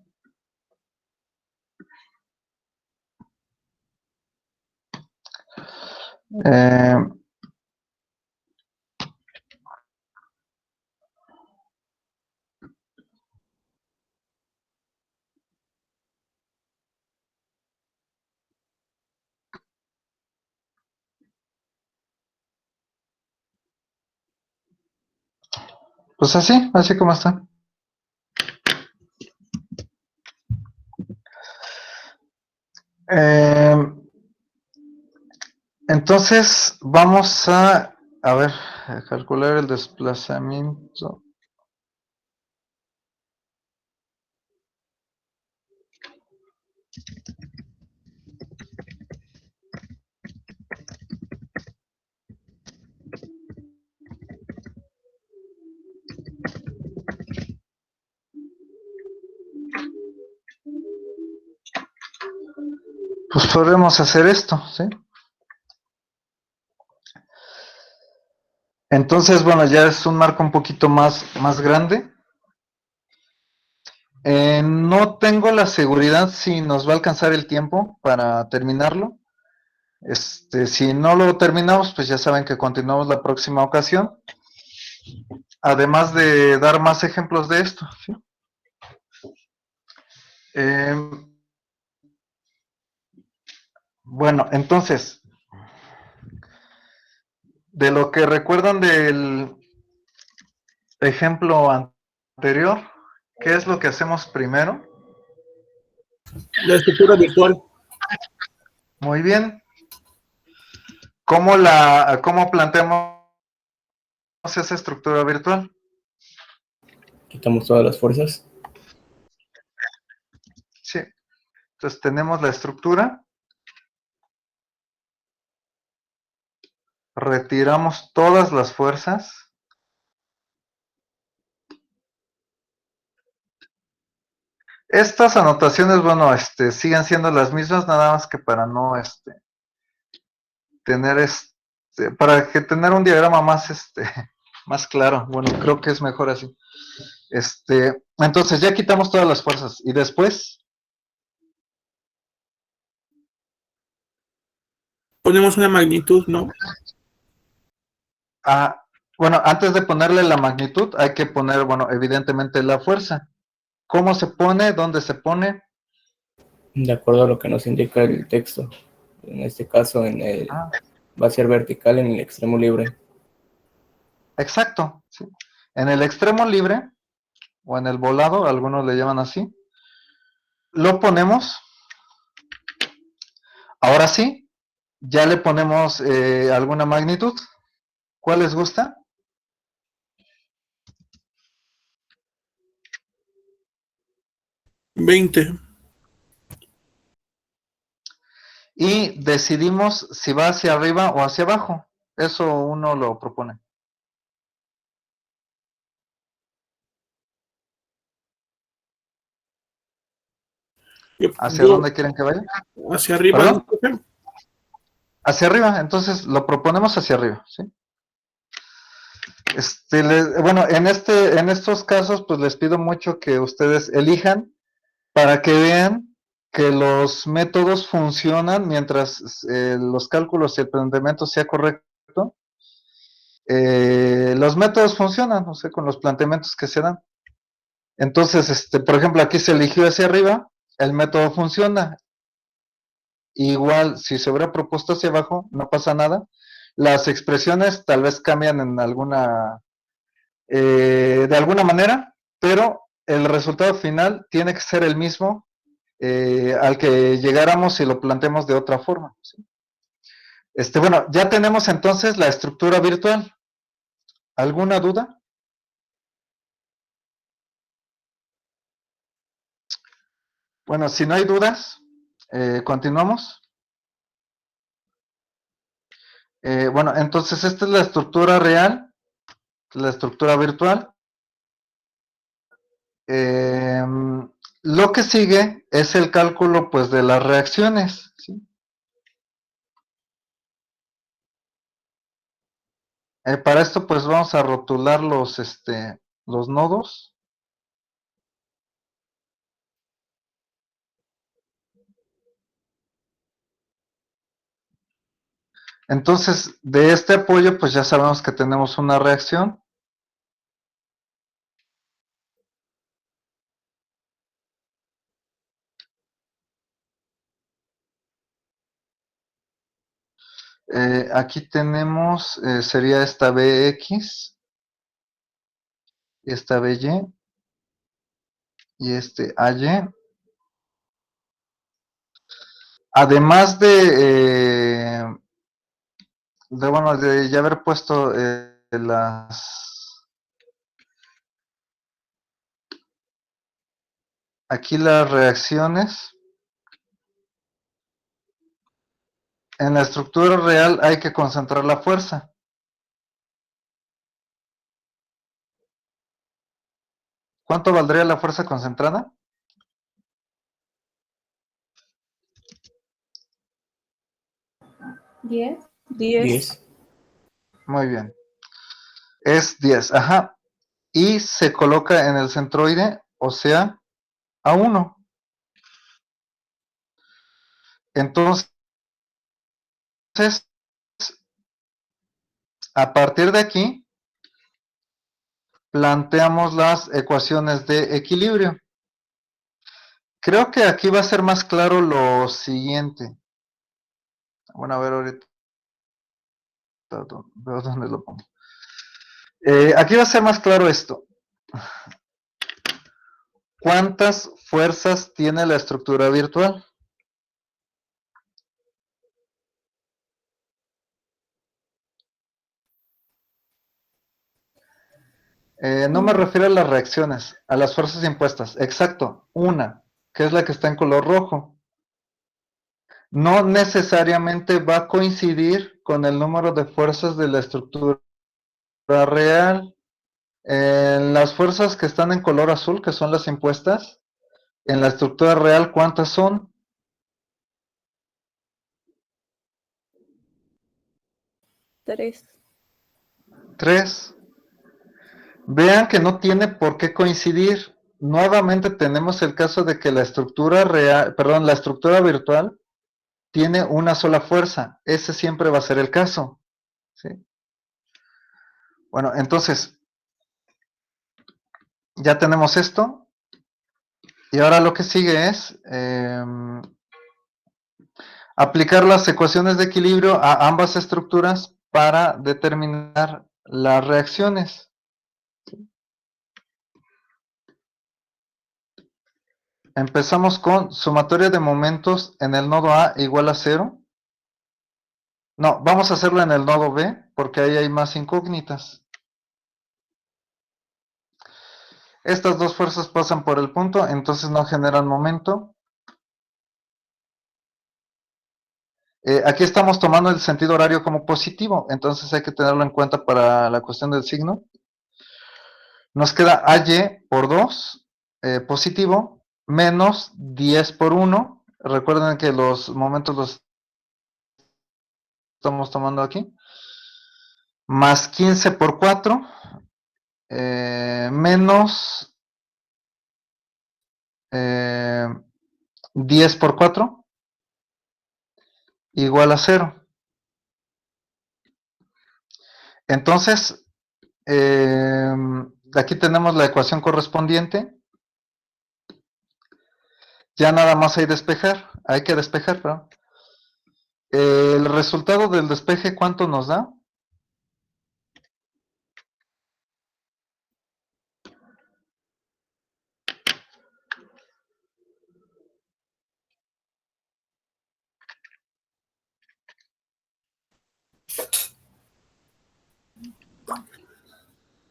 pues así como está. Eh, entonces, vamos a ver, a calcular el desplazamiento. Pues podemos hacer esto, ¿sí? Entonces, bueno, ya es un marco un poquito más grande. No tengo la seguridad si nos va a alcanzar el tiempo para terminarlo. Si no lo terminamos, pues ya saben que continuamos la próxima ocasión. Además de dar más ejemplos de esto, ¿sí? Bueno, entonces, de lo que recuerdan del ejemplo anterior, ¿qué es lo que hacemos primero? La estructura virtual. Muy bien. ¿Cómo planteamos esa estructura virtual? Quitamos todas las fuerzas. Sí. Entonces tenemos la estructura. Retiramos todas las fuerzas. Estas anotaciones, bueno, siguen siendo las mismas, nada más que para no, para que tener un diagrama más, más claro. Bueno, creo que es mejor así. Entonces ya quitamos todas las fuerzas y después, Ponemos una magnitud, ¿no? bueno, antes de ponerle la magnitud, hay que poner, bueno, evidentemente la fuerza. ¿Cómo se pone? ¿Dónde se pone? De acuerdo a lo que nos indica el texto. En este caso, Ah, va a ser vertical en el extremo libre. exacto, sí. En el extremo libre, o en el volado, algunos le llaman así, lo ponemos. Ahora sí, ya le ponemos alguna magnitud. ¿Cuál les gusta? Veinte. Y decidimos si va hacia arriba o hacia abajo. Eso uno lo propone. ¿Hacia Yo dónde quieren que vaya? hacia arriba, ¿no? ¿Perdón? Hacia arriba, entonces lo proponemos hacia arriba, ¿sí? Bueno, en estos casos, pues les pido mucho que ustedes elijan para que vean que los métodos funcionan mientras los cálculos y el planteamiento sea correcto. Los métodos funcionan, o sea, con los planteamientos que se dan. Entonces, por ejemplo, aquí se eligió hacia arriba, el método funciona. Igual, si se hubiera propuesto hacia abajo, no pasa nada. Las expresiones tal vez cambian en de alguna manera, pero el resultado final tiene que ser el mismo al que llegáramos si lo planteamos de otra forma, ¿sí? Bueno, ya tenemos entonces la estructura virtual. ¿Alguna duda? Bueno, si no hay dudas, continuamos. Bueno, entonces esta es la estructura real, la estructura virtual. Lo que sigue es el cálculo, pues, de las reacciones, ¿sí? Para esto, pues, vamos a rotular los nodos. Entonces, de este apoyo, pues ya sabemos que tenemos una reacción. Aquí tenemos, sería esta BX, esta BY y este AY. además bueno, de ya haber puesto aquí las reacciones, en la estructura real hay que concentrar la fuerza. ¿Cuánto valdría la fuerza concentrada? ¿10? 10. 10. Muy bien. Es 10, ajá. Y se coloca en el centroide, o sea, a 1. Entonces, a partir de aquí, planteamos las ecuaciones de equilibrio. Creo que aquí va a ser más claro lo siguiente. Bueno, a ver ahorita. Veo dónde lo pongo. Aquí va a ser más claro esto. ¿Cuántas fuerzas tiene la estructura virtual? No me refiero a las reacciones, a las fuerzas impuestas. Exacto, una, que es la que está en color rojo. No necesariamente va a coincidir con el número de fuerzas de la estructura real. Las fuerzas que están en color azul, que son las impuestas, en la estructura real, ¿cuántas son? 3. 3. Vean que no tiene por qué coincidir. Nuevamente tenemos el caso de que la estructura real, perdón, la estructura virtual tiene una sola fuerza. Ese siempre va a ser el caso. ¿Sí? Bueno, entonces, ya tenemos esto. Y ahora lo que sigue es aplicar las ecuaciones de equilibrio a ambas estructuras para determinar las reacciones. Empezamos con sumatoria de momentos en el nodo A igual a 0. No, vamos a hacerlo en el nodo B, porque ahí hay más incógnitas. Estas dos fuerzas pasan por el punto, entonces no generan momento. Aquí estamos tomando el sentido horario como positivo, entonces hay que tenerlo en cuenta para la cuestión del signo. Nos queda AY por 2, positivo, menos 10 por 1. Recuerden que los momentos los estamos tomando aquí. Más 15 por 4, menos 10 por 4, igual a 0. Entonces, aquí tenemos la ecuación correspondiente. Ya nada más hay que despejar, perdón. El resultado del despeje, ¿cuánto nos da?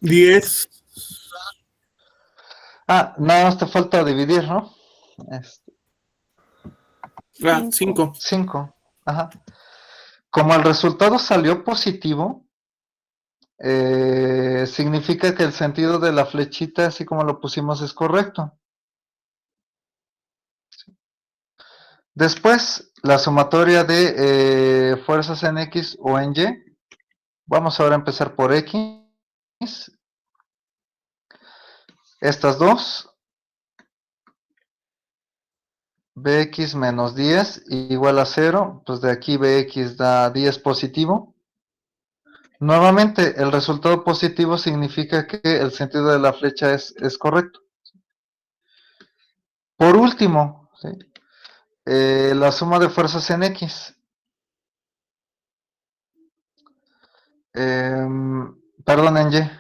¿10? Nada más te falta dividir, ¿no? 5. 5. Ajá. Como el resultado salió positivo, significa que el sentido de la flechita, así como lo pusimos, es correcto. Después, la sumatoria de fuerzas en X o en Y. Vamos ahora a empezar por X. Estas dos. Bx menos 10 igual a 0. Pues de aquí Bx da 10 positivo. Nuevamente, el resultado positivo significa que el sentido de la flecha es correcto. Por último, ¿sí? La suma de fuerzas en X. Perdón, en Y.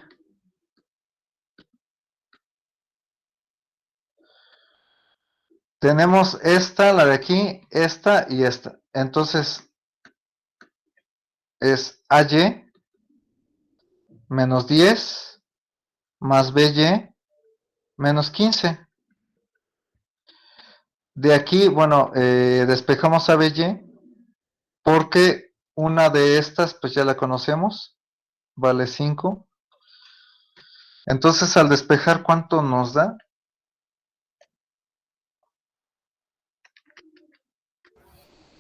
tenemos esta, la de aquí, esta y esta. Entonces, es AY menos 10 más BY menos 15. De aquí, bueno, despejamos a BY porque una de estas, pues ya la conocemos, vale 5. Entonces, al despejar, ¿cuánto nos da?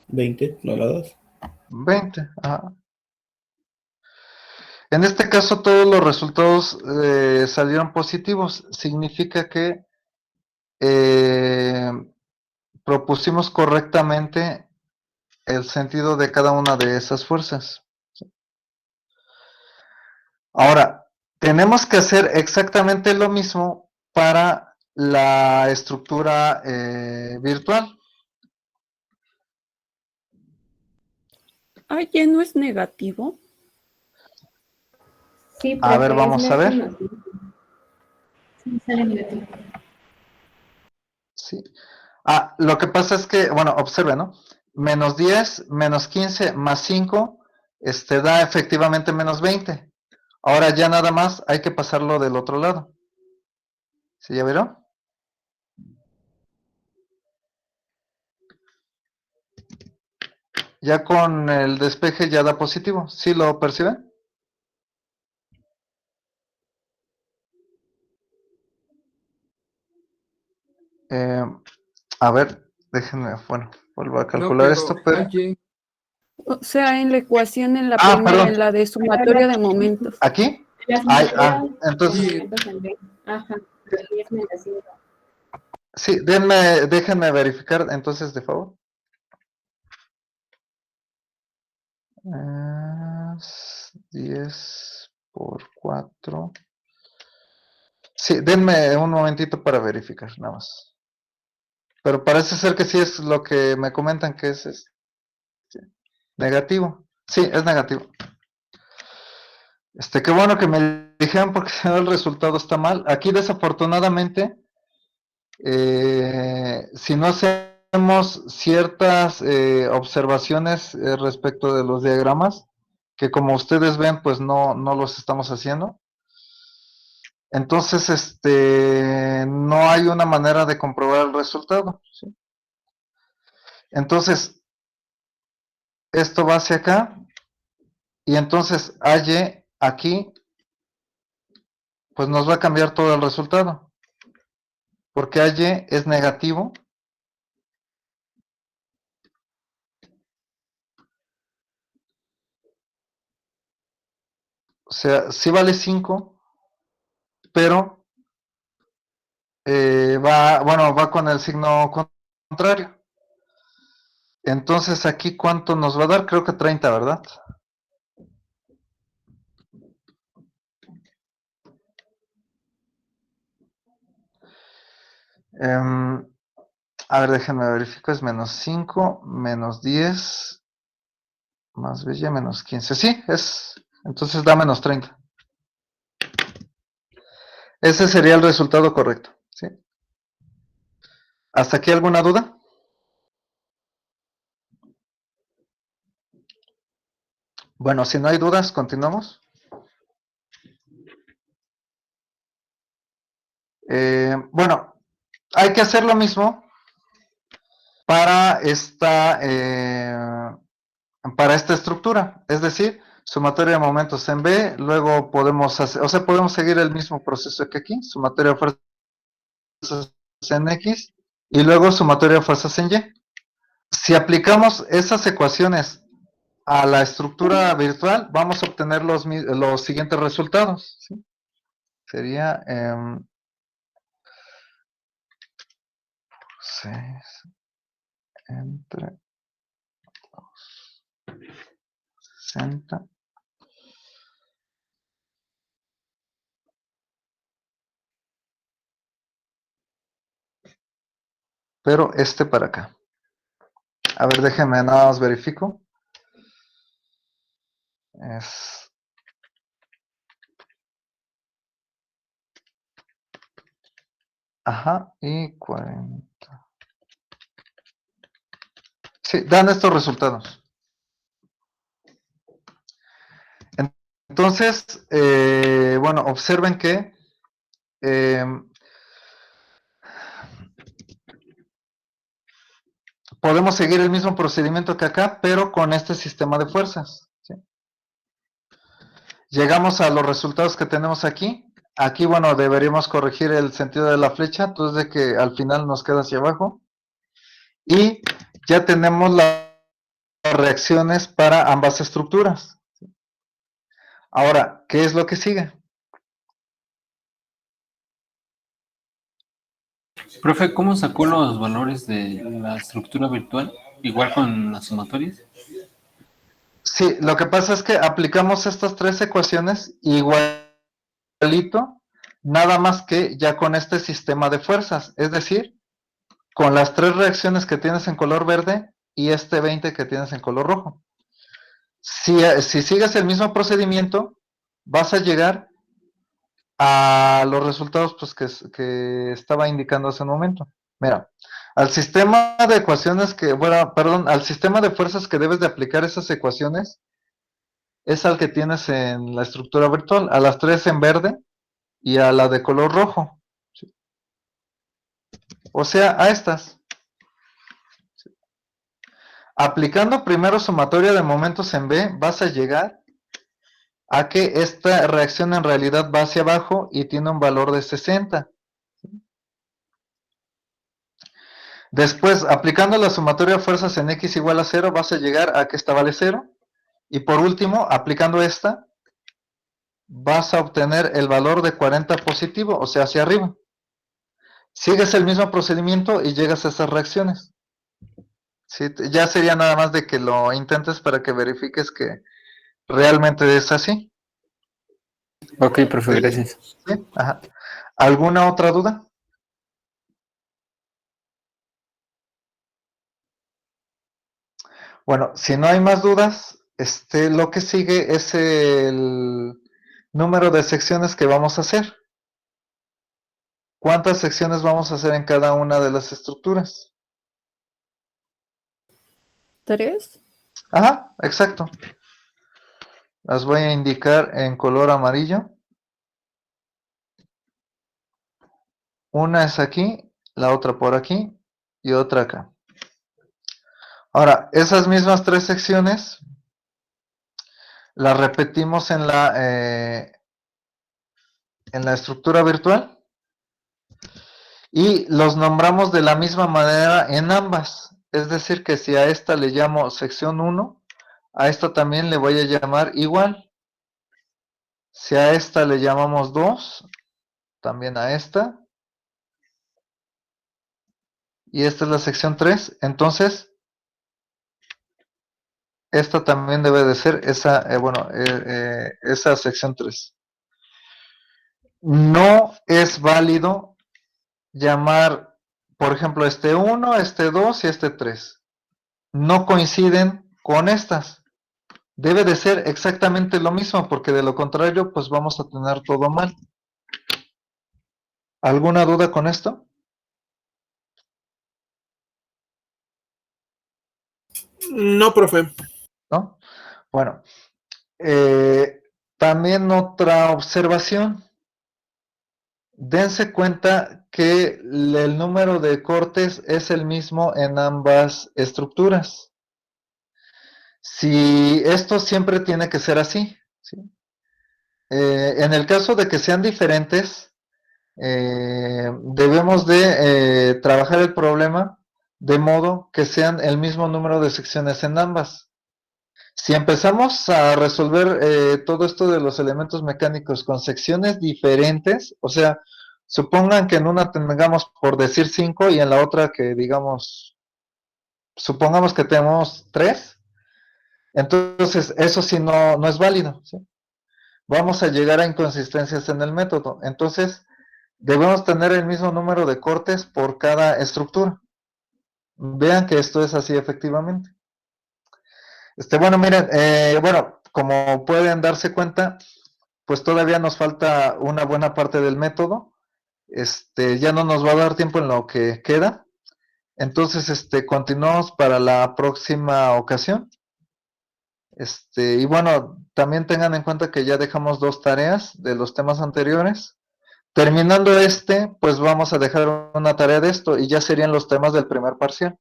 20, no la das. 20. Ajá. En este caso, todos los resultados salieron positivos. Significa que eh, propusimos correctamente el sentido de cada una de esas fuerzas. Ahora, tenemos que hacer exactamente lo mismo para la estructura virtual. ¿Y no es negativo? Sí, A profe, ver, es vamos a ver. negativo. Sí, sale negativo. Sí. Lo que pasa es que, bueno, observe, ¿no? Menos 10, menos 15, más 5, da efectivamente menos 20. Ahora ya nada más hay que pasarlo del otro lado. ¿Sí ya vieron? Ya con el despeje ya da positivo. ¿Sí lo perciben? Eh, a ver, déjenme, bueno, vuelvo a No, calcular pero esto, pero... AY, O sea, en la ecuación, en la primera, perdón, en la de sumatorio de momentos. ¿aquí? Las Entonces, sí, momentos en B. Ajá, de 10 menos 5. sí, déjenme verificar entonces, de favor. 10 por 4. Sí, denme un momentito para verificar, nada más. Pero parece ser que sí es lo que me comentan que es negativo. Sí, es negativo. Qué bueno que me dijeron porque si no el resultado está mal. Aquí desafortunadamente, si no hacemos ciertas observaciones respecto de los diagramas, que como ustedes ven, pues no los estamos haciendo. Entonces, no hay una manera de comprobar el resultado, ¿sí? Entonces, esto va hacia acá, y entonces AY aquí, pues nos va a cambiar todo el resultado, porque AY es negativo, o sea, sí vale 5, pero va con el signo contrario. Entonces, aquí, ¿cuánto nos va a dar? Creo que 30, ¿verdad? A ver, déjenme verificar, es menos 5, menos 10, más bella, menos 15. Sí, entonces da menos 30. Ese sería el resultado correcto, ¿sí? ¿Hasta aquí alguna duda? Bueno, si no hay dudas, continuamos. Bueno, hay que hacer lo mismo para esta estructura, es decir, sumatoria de momentos en B, luego podemos hacer, o sea, podemos seguir el mismo proceso que aquí, sumatoria de fuerzas en X, y luego sumatoria de fuerzas en Y. Si aplicamos esas ecuaciones a la estructura virtual, vamos a obtener los siguientes resultados, ¿sí? Sería 6 entre 60. Pero para acá. A ver, déjenme nada más verifico. Es... Ajá, y 40. Sí, dan estos resultados. Entonces, bueno, observen que podemos seguir el mismo procedimiento que acá, pero con este sistema de fuerzas. ¿Sí? Llegamos a los resultados que tenemos aquí. Aquí, bueno, deberíamos corregir el sentido de la flecha, entonces de que al final nos queda hacia abajo. Y ya tenemos las reacciones para ambas estructuras. Ahora, ¿qué es lo que sigue? Profe, ¿cómo sacó los valores de la estructura virtual? Igual con las sumatorias. Sí, lo que pasa es que aplicamos estas tres ecuaciones igualito, nada más que ya con este sistema de fuerzas, es decir, con las tres reacciones que tienes en color verde y este 20 que tienes en color rojo. Si sigues el mismo procedimiento, vas a llegar a los resultados pues, que estaba indicando hace un momento. Mira, al sistema de ecuaciones que, bueno, perdón, al sistema de fuerzas que debes de aplicar esas ecuaciones es al que tienes en la estructura virtual, a las tres en verde y a la de color rojo. ¿Sí? O sea, a estas. ¿Sí? Aplicando primero sumatoria de momentos en B, vas a llegar a que esta reacción en realidad va hacia abajo y tiene un valor de 60. Después, aplicando la sumatoria de fuerzas en X igual a 0, vas a llegar a que esta vale 0. Y por último, aplicando esta, vas a obtener el valor de 40 positivo, o sea, hacia arriba. Sigues el mismo procedimiento y llegas a esas reacciones. ¿Sí? Ya sería nada más de que lo intentes para que verifiques que realmente es así. Ok, profe, gracias. ¿Sí? Ajá. ¿Alguna otra duda? Bueno, si no hay más dudas, lo que sigue es el número de secciones que vamos a hacer. ¿Cuántas secciones vamos a hacer en cada una de las estructuras? 3. Ajá, exacto. Las voy a indicar en color amarillo. Una es aquí, la otra por aquí y otra acá. Ahora, esas mismas tres secciones las repetimos en la estructura virtual y los nombramos de la misma manera en ambas. Es decir, que si a esta le llamo sección 1, a esta también le voy a llamar igual. Si a esta le llamamos 2, también a esta. Y esta es la sección 3. Entonces, esta también debe de ser esa, esa sección 3. No es válido llamar, por ejemplo, este 1, este 2 y este 3. No coinciden con estas. Debe de ser exactamente lo mismo, porque de lo contrario, pues vamos a tener todo mal. ¿Alguna duda con esto? No, profe. ¿No? Bueno, también otra observación. Dense cuenta que el número de cortes es el mismo en ambas estructuras. Si esto siempre tiene que ser así, ¿sí? En el caso de que sean diferentes, debemos de trabajar el problema de modo que sean el mismo número de secciones en ambas. Si empezamos a resolver todo esto de los elementos mecánicos con secciones diferentes, o sea, supongan que en una tengamos por decir 5 y en la otra que digamos, supongamos que tenemos 3, entonces eso sí no es válido, ¿sí? Vamos a llegar a inconsistencias en el método. Entonces, debemos tener el mismo número de cortes por cada estructura. Vean que esto es así efectivamente. Bueno, miren, bueno, como pueden darse cuenta, pues todavía nos falta una buena parte del método. Ya no nos va a dar tiempo en lo que queda. Entonces, continuamos para la próxima ocasión. Y bueno, también tengan en cuenta que ya dejamos 2 tareas de los temas anteriores. Terminando pues vamos a dejar una tarea de esto y ya serían los temas del primer parcial.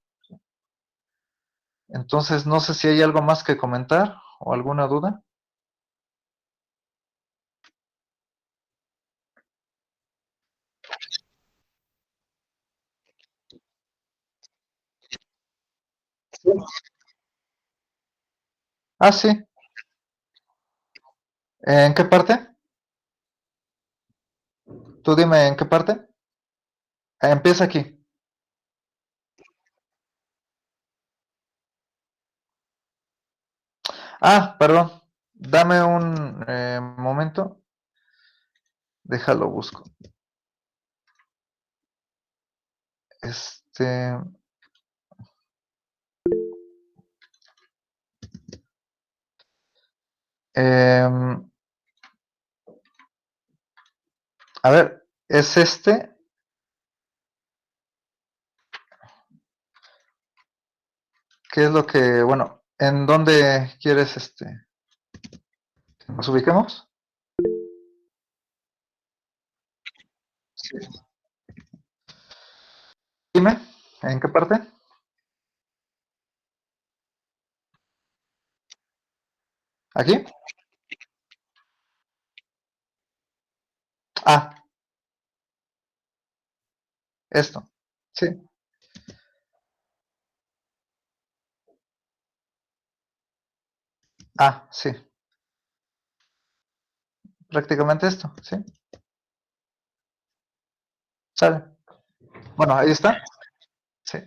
Entonces, no sé si hay algo más que comentar o alguna duda. Ah, sí. ¿En qué parte? Tú dime, ¿en qué parte? Empieza aquí. Ah, perdón. Dame un momento. Déjalo busco. Este. em, a ver, es este. ¿Qué es lo que, bueno, en dónde quieres que nos ubiquemos? Sí. Dime, ¿en qué parte? ¿Aquí? Ah, esto. Sí. Ah, sí. Prácticamente esto, ¿sí? ¿Sale? Bueno, ahí está. Sí.